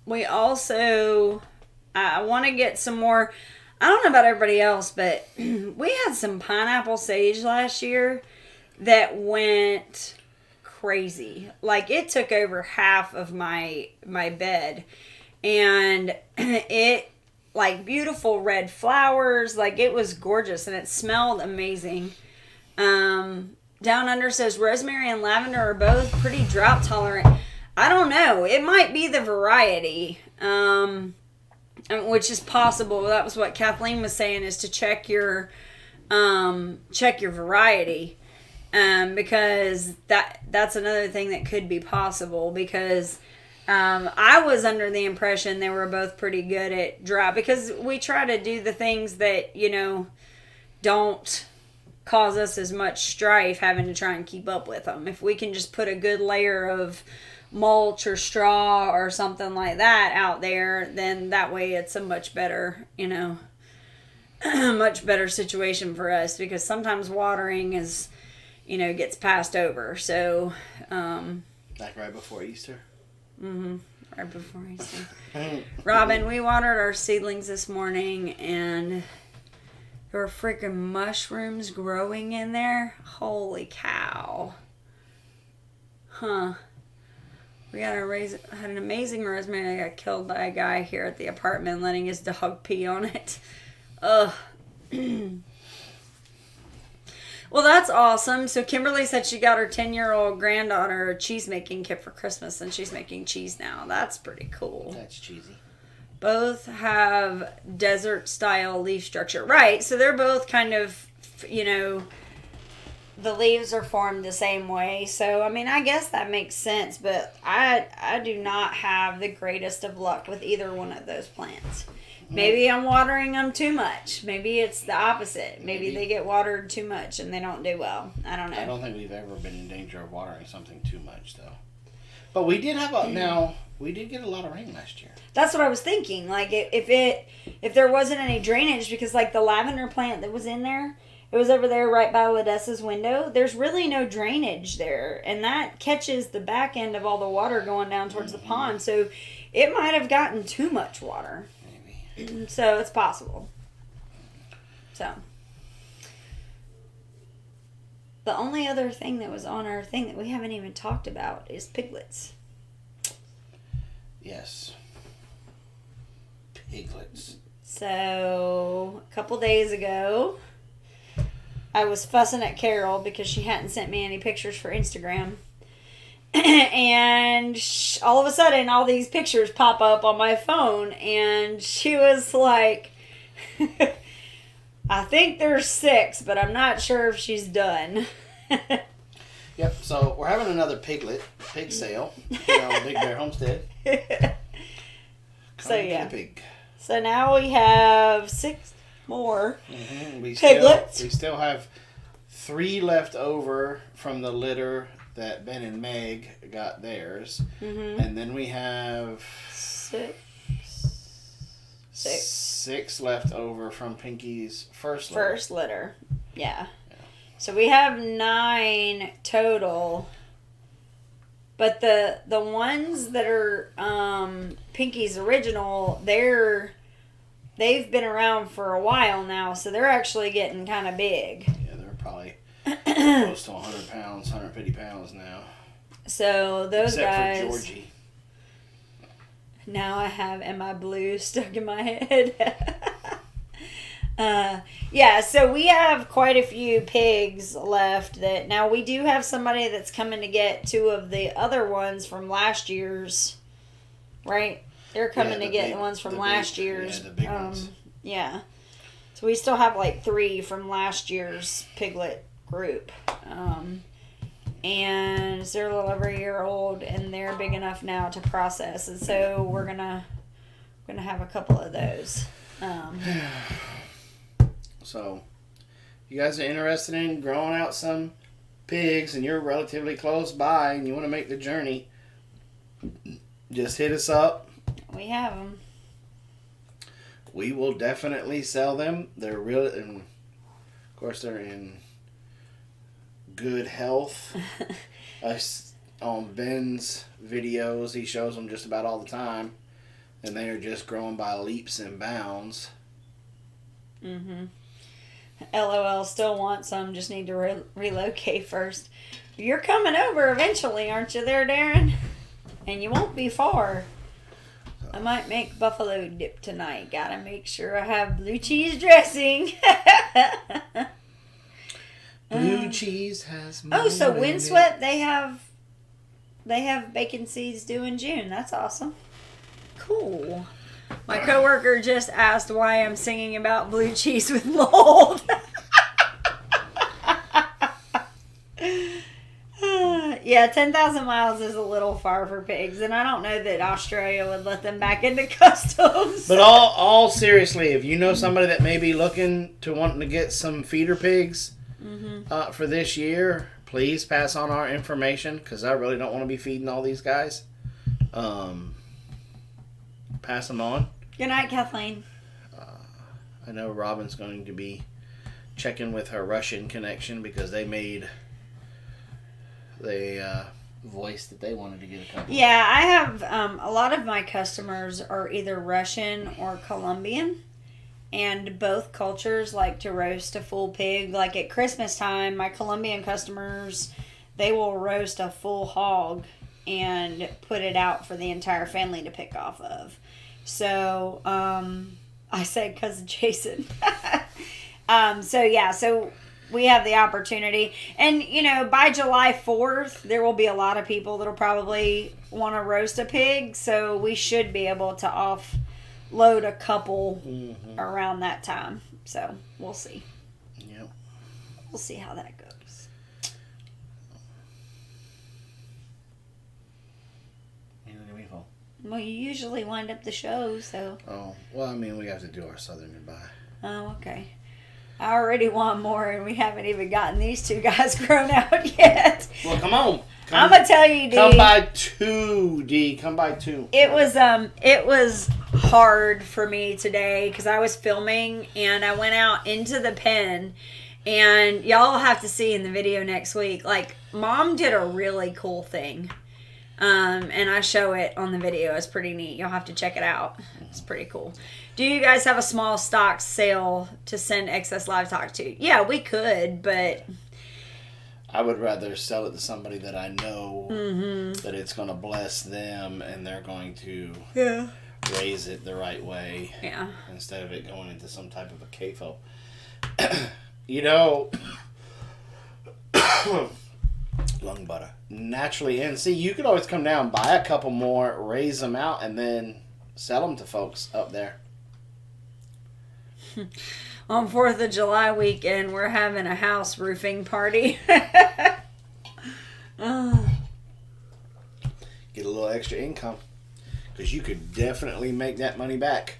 we also, I want to get some more. I don't know about everybody else, but we had some pineapple sage last year that went crazy. Like it took over half of my bed, and it, like, beautiful red flowers, like it was gorgeous, and it smelled amazing. Down Under says rosemary and lavender are both pretty drought tolerant. I don't know, it might be the variety, which is possible. That was what Kathleen was saying, is to check your variety. Because that's another thing that could be possible, because I was under the impression they were both pretty good at drought, because we try to do the things that, you know, don't cause us as much strife having to try and keep up with them. If we can just put a good layer of mulch or straw or something like that out there, then that way it's a much better, you know, much better situation for us, because sometimes watering is, you know, gets passed over. So like right before Easter. Right before Easter. Robyn, we watered our seedlings this morning, and there were freaking mushrooms growing in there. Holy cow. Huh. We had an amazing rosemary that got killed by a guy here at the apartment letting his dog pee on it. Ugh. Well, that's awesome. So Kimberly said she got her 10-year-old granddaughter a cheese-making kit for Christmas, and she's making cheese now. That's pretty cool. That's cheesy. Both have desert-style leaf structure. Right, so they're both kind of, you know, the leaves are formed the same way. So, I mean, I guess that makes sense, but I do not have the greatest of luck with either one of those plants. Maybe I'm watering them too much. Maybe it's the opposite. Maybe they get watered too much and they don't do well. I don't know. I don't think we've ever been in danger of watering something too much, though. But we did get a lot of rain last year. That's what I was thinking. Like, if there wasn't any drainage, because, like, the lavender plant that was in there, it was over there right by Ladessa's window. There's really no drainage there, and that catches the back end of all the water going down towards the pond. So it might have gotten too much water. Maybe. So it's possible. So the only other thing that was on our thing that we haven't even talked about is piglets. Yes. Piglets. So a couple days ago, I was fussing at Carol because she hadn't sent me any pictures for Instagram. And all of a sudden, all these pictures pop up on my phone. And she was like, I think there's 6, but I'm not sure if she's done. Yep, so we're having another pig sale here on the Big Bear Homestead. So, yeah. Pig. So now we have 6 more piglets. We still have 3 left over from the litter that Ben and Meg got theirs. Mm-hmm. And then we have 6 left over from Pinky's first litter. First litter, yeah. So we have 9 total. But the ones that are Pinky's original, they've been around for a while now, so they're actually getting kind of big. Yeah, they're probably close to 100 pounds, 150 pounds now. So those guys. Except for Georgie. Now I have "Am I Blue" stuck in my head. Yeah, so we have quite a few pigs left. That now we do have somebody that's coming to get 2 of the other ones from last year's, right? They're coming to get the ones from last year's. Yeah, the big ones. Yeah. So we still have like 3 from last year's piglet group. And they're a little over a year old, and they're big enough now to process. And so we're gonna have a couple of those. So, you guys are interested in growing out some pigs, and you're relatively close by, and you want to make the journey, just hit us up. We have them. We will definitely sell them. They're really, and of course, they're in good health. On Ben's videos, he shows them just about all the time, and they are just growing by leaps and bounds. Mm-hmm. LOL, still want some, just need to relocate first. You're coming over eventually, aren't you there, Darren? And you won't be far. I might make buffalo dip tonight. Gotta make sure I have blue cheese dressing. Blue cheese has more. Oh, so Windswept, they have bacon seeds due in June. That's awesome. Cool. My coworker just asked why I'm singing about blue cheese with mold. Yeah, 10,000 miles is a little far for pigs, and I don't know that Australia would let them back into customs. But all seriously, if you know somebody that may be wanting to get some feeder pigs for this year, please pass on our information, because I really don't want to be feeding all these guys. Pass them on. Good night, Kathleen. I know Robyn's going to be checking with her Russian connection, because they voiced that they wanted to get a couple. Yeah, I have a lot of my customers are either Russian or Colombian, and both cultures like to roast a full pig. Like at Christmas time, my Colombian customers, they will roast a full hog and put it out for the entire family to pick off of. So, I said cousin Jason. So we have the opportunity. And, by July 4th, there will be a lot of people that'll probably want to roast a pig. So we should be able to offload a couple around that time. So we'll see. Yep. We'll see how that goes. Well, you usually wind up the show, so. Oh, well, I mean, we have to do our Southern goodbye. Oh, okay. I already want more, and we haven't even gotten these two guys grown out yet. Well, come on. I'm gonna tell you, D. Come by 2, D. Come by 2. It was hard for me today because I was filming and I went out into the pen, and y'all have to see in the video next week. Like, Mom did a really cool thing. And I show it on the video. It's pretty neat. You'll have to check it out. It's pretty cool. Do you guys have a small stock sale to send excess livestock to? Yeah, we could, but I would rather sell it to somebody that I know that it's going to bless them and they're going to raise it the right way. Yeah. Instead of it going into some type of a CAFO. You know, lung butter. Naturally in. See, you could always come down, buy a couple more, raise them out, and then sell them to folks up there. On 4th of July weekend, we're having a house roofing party. Oh. Get a little extra income. Because you could definitely make that money back.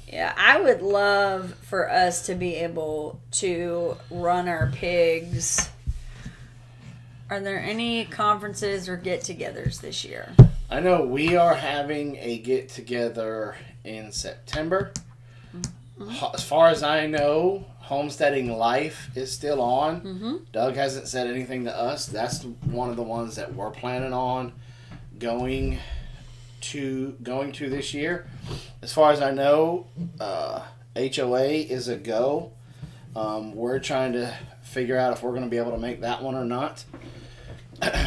Yeah, I would love for us to be able to run our pigs. Are there any conferences or get-togethers this year? I know we are having a get-together in September. As far as I know, Homesteading Life is still on. Doug hasn't said anything to us. That's one of the ones that we're planning on going to this year. As far as I know, HOA is a go. We're trying to figure out if we're going to be able to make that one or not.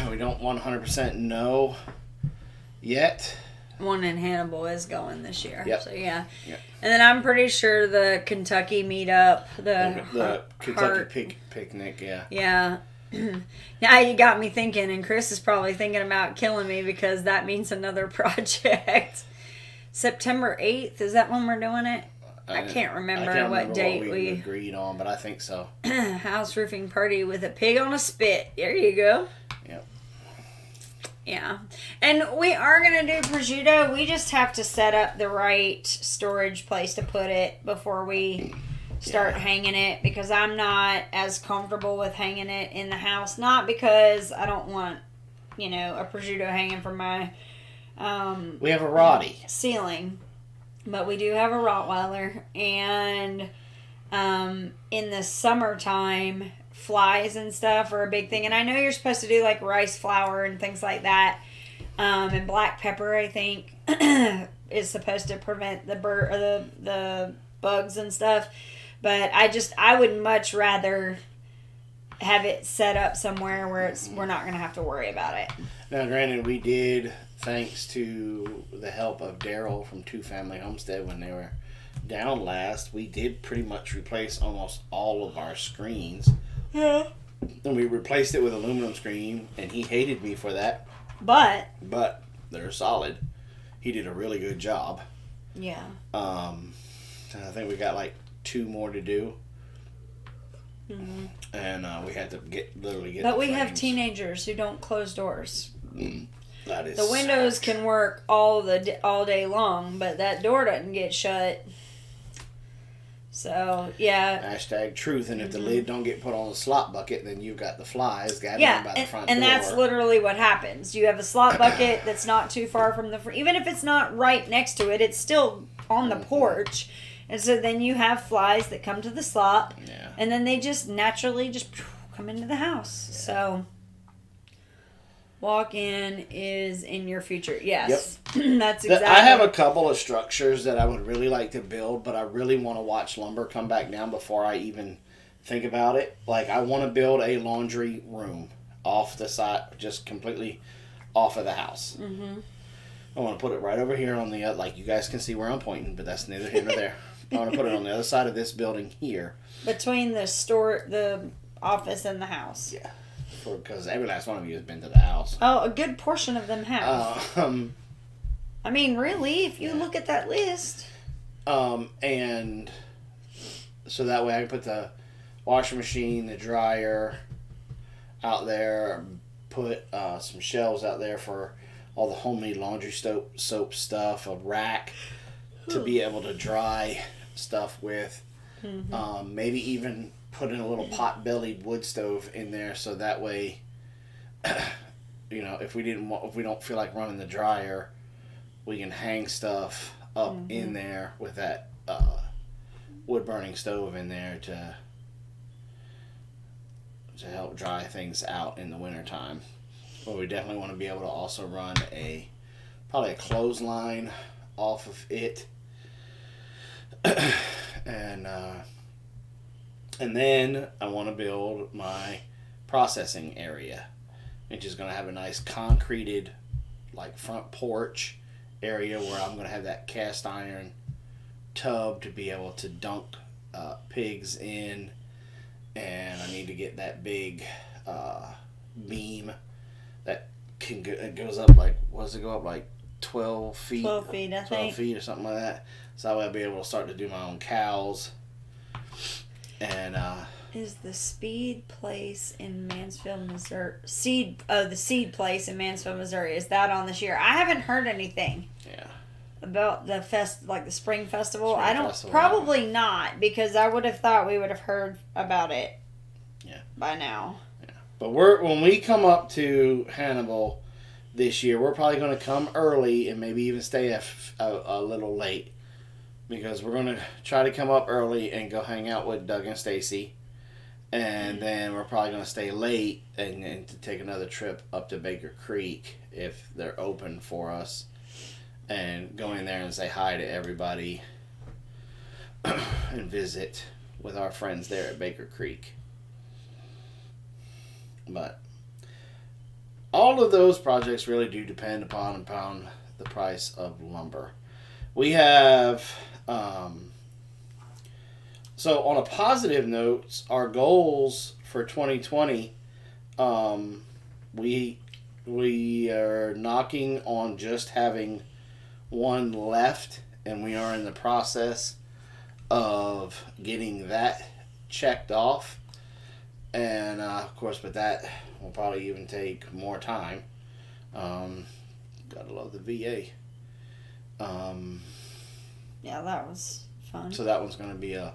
We don't 100% know yet. One in Hannibal is going this year. Yep. So, yeah. Yep. And then I'm pretty sure the Kentucky meetup, The Kentucky picnic, yeah. Yeah. Now you got me thinking, and Chris is probably thinking about killing me because that means another project. September 8th, is that when we're doing it? I can't remember what date we agreed on, but I think so. House roofing party with a pig on a spit. There you go. Yep. Yeah. And we are going to do prosciutto. We just have to set up the right storage place to put it before we start hanging it, because I'm not as comfortable with hanging it in the house. Not because I don't want, a prosciutto hanging from my we have a Roddy ceiling, but we do have a Rottweiler, and in the summertime, flies and stuff are a big thing. And I know you're supposed to do like rice flour and things like that, and black pepper, I think, is supposed to prevent the bugs and stuff. But I would much rather have it set up somewhere where we're not going to have to worry about it. Now, granted, we did, thanks to the help of Daryl from Two Family Homestead when they were down last, we did pretty much replace almost all of our screens. Yeah. And we replaced it with aluminum screen, and he hated me for that. But they're solid. He did a really good job. Yeah. I think we got like 2 more to do. Mm-hmm. And we had to get But the we have frames. teenagers who don't close doors. That is The windows can work all day long, but that door doesn't get shut. So, yeah. Hashtag truth. And if the lid don't get put on the slop bucket, then you've got the flies gathering by the front door. And that's literally what happens. You have a slop bucket that's not too far from even if it's not right next to it, it's still on the porch. And so then you have flies that come to the slop, and then they just naturally come into the house. Yeah. So, walk-in is in your future. Yes. Yep. That's exactly. I have a couple of structures that I would really like to build, but I really want to watch lumber come back down before I even think about it. Like, I want to build a laundry room off the side, just completely off of the house. Mm-hmm. I want to put it right over here on the, like, you guys can see where I'm pointing, but that's neither here nor there. I want to put it on the other side of this building here. Between the office and the house. Yeah. Because every last one of you has been to the house. Oh, a good portion of them have. I mean, really, if you look at that list. And so that way I can put the washing machine, the dryer out there, put some shelves out there for all the homemade laundry soap stuff, a rack to be able to dry stuff with. Maybe even put in a little pot-bellied wood stove in there, so that way, you know, if we don't feel like running the dryer, we can hang stuff up in there with that wood burning stove in there to help dry things out in the wintertime. But we definitely want to be able to also run probably a clothesline off of it. And then I want to build my processing area, which is going to have a nice concreted like front porch area where I'm going to have that cast iron tub to be able to dunk pigs in, and I need to get that big beam that it goes up like, what does it go up, like 12 feet? 12 feet, I think. 12 feet or something like that. So that way I'll be able to start to do my own cows. And is the Speed Place in Mansfield, Missouri, the Seed Place in Mansfield, Missouri, is that on this year? I haven't heard anything. Yeah. About the like the spring festival. Festival. Probably not, because I would have thought we would have heard about it. Yeah. By now. Yeah. But when we come up to Hannibal this year, we're probably going to come early and maybe even stay a little late, because we're going to try to come up early and go hang out with Doug and Stacy, and then we're probably going to stay late and to take another trip up to Baker Creek if they're open for us, and go in there and say hi to everybody and visit with our friends there at Baker Creek. But all of those projects really do depend upon the price of lumber. We have so on a positive note, our goals for 2020, we are knocking on just having one left, and we are in the process of getting that checked off. And of course, but that will probably even take more time. Gotta love the VA. Yeah, that was fun. So that one's going to be a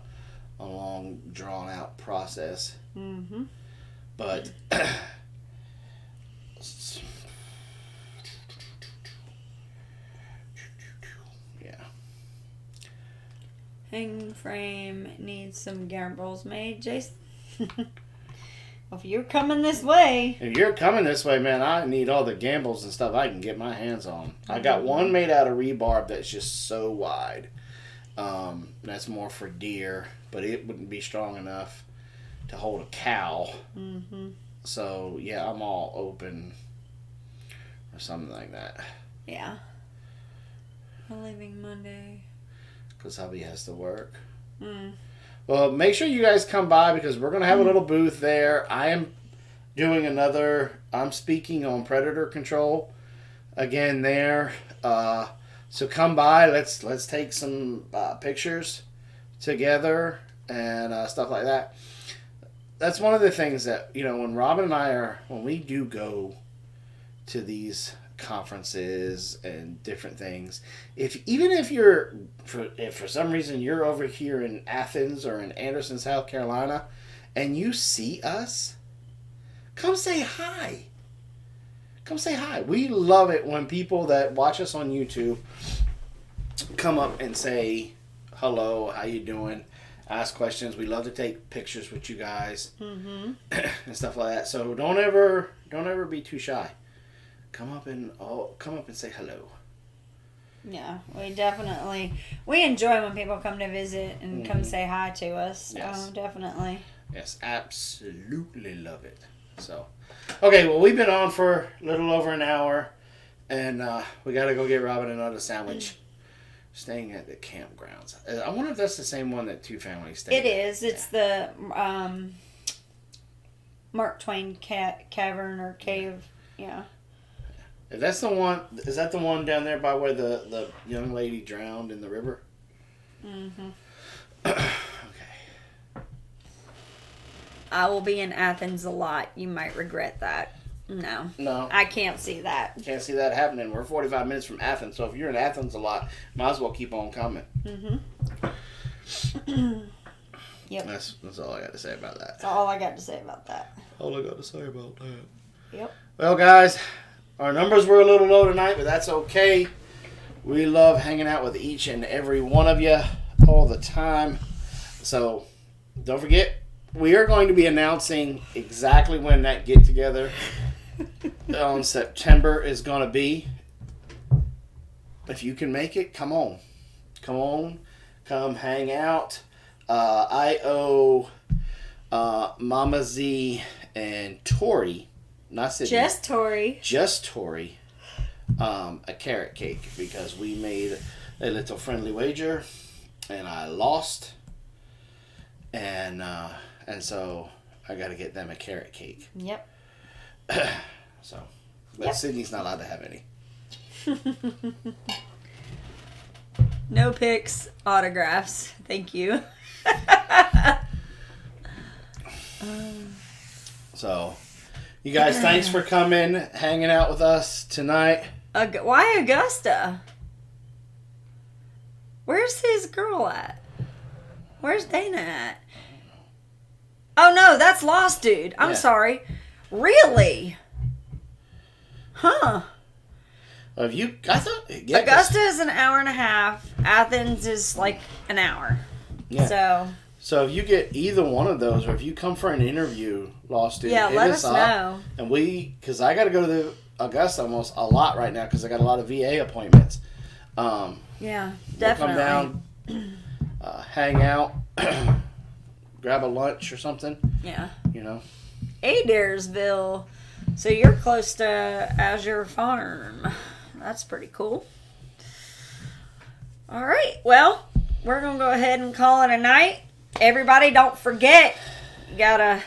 long, drawn-out process. Mm-hmm. But yeah. Hanging frame needs some gambrels made, Jason. Well, if you're coming this way. If you're coming this way, man, I need all the gambles and stuff I can get my hands on. I got one made out of rebarb that's just so wide. That's more for deer, but it wouldn't be strong enough to hold a cow. Mm-hmm. So, yeah, I'm all open or something like that. Yeah. I'm leaving Monday. Because hubby has to work. Mm. Well, make sure you guys come by, because we're going to have a little booth there. I am doing I'm speaking on predator control again there. So come by. Let's take some pictures together and stuff like that. That's one of the things that, when Robyn and I when we do go to these conferences and different things, if for some reason you're over here in Athens or in Anderson, South Carolina, and you see us, come say hi. Come say hi. We love it when people that watch us on YouTube come up and say hello, how you doing, ask questions. We love to take pictures with you guys. Mm-hmm. And stuff like that. So don't ever be too shy. Come up and say hello. Yeah, we enjoy when people come to visit and come say hi to us. Yes. Definitely. Yes, absolutely love it. So, okay, well, we've been on for a little over an hour, and we got to go get Robyn another sandwich. Staying at the campgrounds. I wonder if that's the same one that Two Families stay at. It is. It's the Mark Twain Cavern or Cave. Yeah. If that's the one, is that the one down there by where the young lady drowned in the river? Mm-hmm. Okay. I will be in Athens a lot. You might regret that. No. No. I can't see that. Can't see that happening. We're 45 minutes from Athens, so if you're in Athens a lot, might as well keep on coming. Yep. That's all I got to say about that. That's all I got to say about that. All I got to say about that. Yep. Well, guys, our numbers were a little low tonight, but that's okay. We love hanging out with each and every one of you all the time. So don't forget, we are going to be announcing exactly when that get-together on September is going to be. If you can make it, come on. Come on. Come hang out. I owe Mama Z and Tori, not Sydney. Just Tori, a carrot cake because we made a little friendly wager and I lost. And so I got to get them a carrot cake. Yep. So, but Sydney's not allowed to have any. No pics, autographs. Thank you. So, you guys, thanks for coming, hanging out with us tonight. Why Augusta? Where's his girl at? Where's Dana at? Oh no, that's Lost Dude. I'm sorry. Really? Huh. I thought Augusta is an hour and a half. Athens is like an hour. Yeah. So if you get either one of those, or if you come for an interview, Lost Dude, let us know. And because I got to go to the Augusta almost a lot right now because I got a lot of VA appointments. Yeah, definitely. We'll come down, hang out, grab a lunch or something. Yeah. You know. Adairsville. So you're close to Azure Farm. That's pretty cool. All right. Well, we're going to go ahead and call it a night. Everybody, don't forget, you got to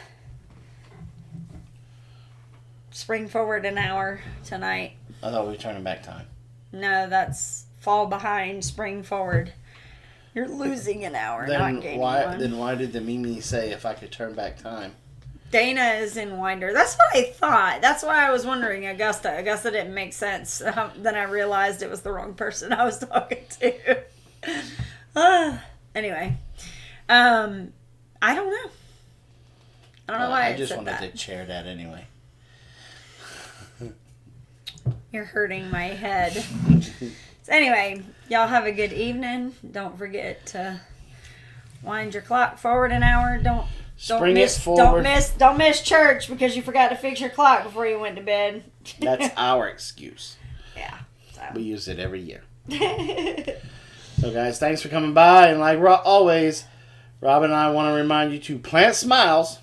spring forward an hour tonight. I thought we were turning back time. No, that's fall behind, spring forward. You're losing an hour, not gaining one. Then why did the Mimi say if I could turn back time? Dana is in Winder. That's what I thought. That's why I was wondering Augusta. Augusta didn't make sense. Then I realized it was the wrong person I was talking to. Anyway. I don't know. I don't know why I just said wanted that. to chair that anyway. You're hurting my head. So anyway, y'all have a good evening. Don't forget to wind your clock forward an hour. Don't miss church because you forgot to fix your clock before you went to bed. That's our excuse. Yeah. So. We use it every year. So guys, thanks for coming by. And like always, Robyn and I want to remind you to plant smiles.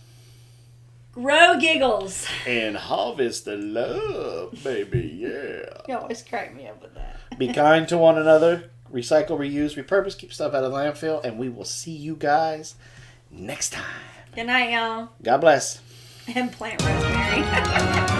Grow giggles. And harvest the love, baby. Yeah. You always crack me up with that. Be kind to one another. Recycle, reuse, repurpose. Keep stuff out of the landfill. And we will see you guys next time. Good night, y'all. God bless. And plant rosemary.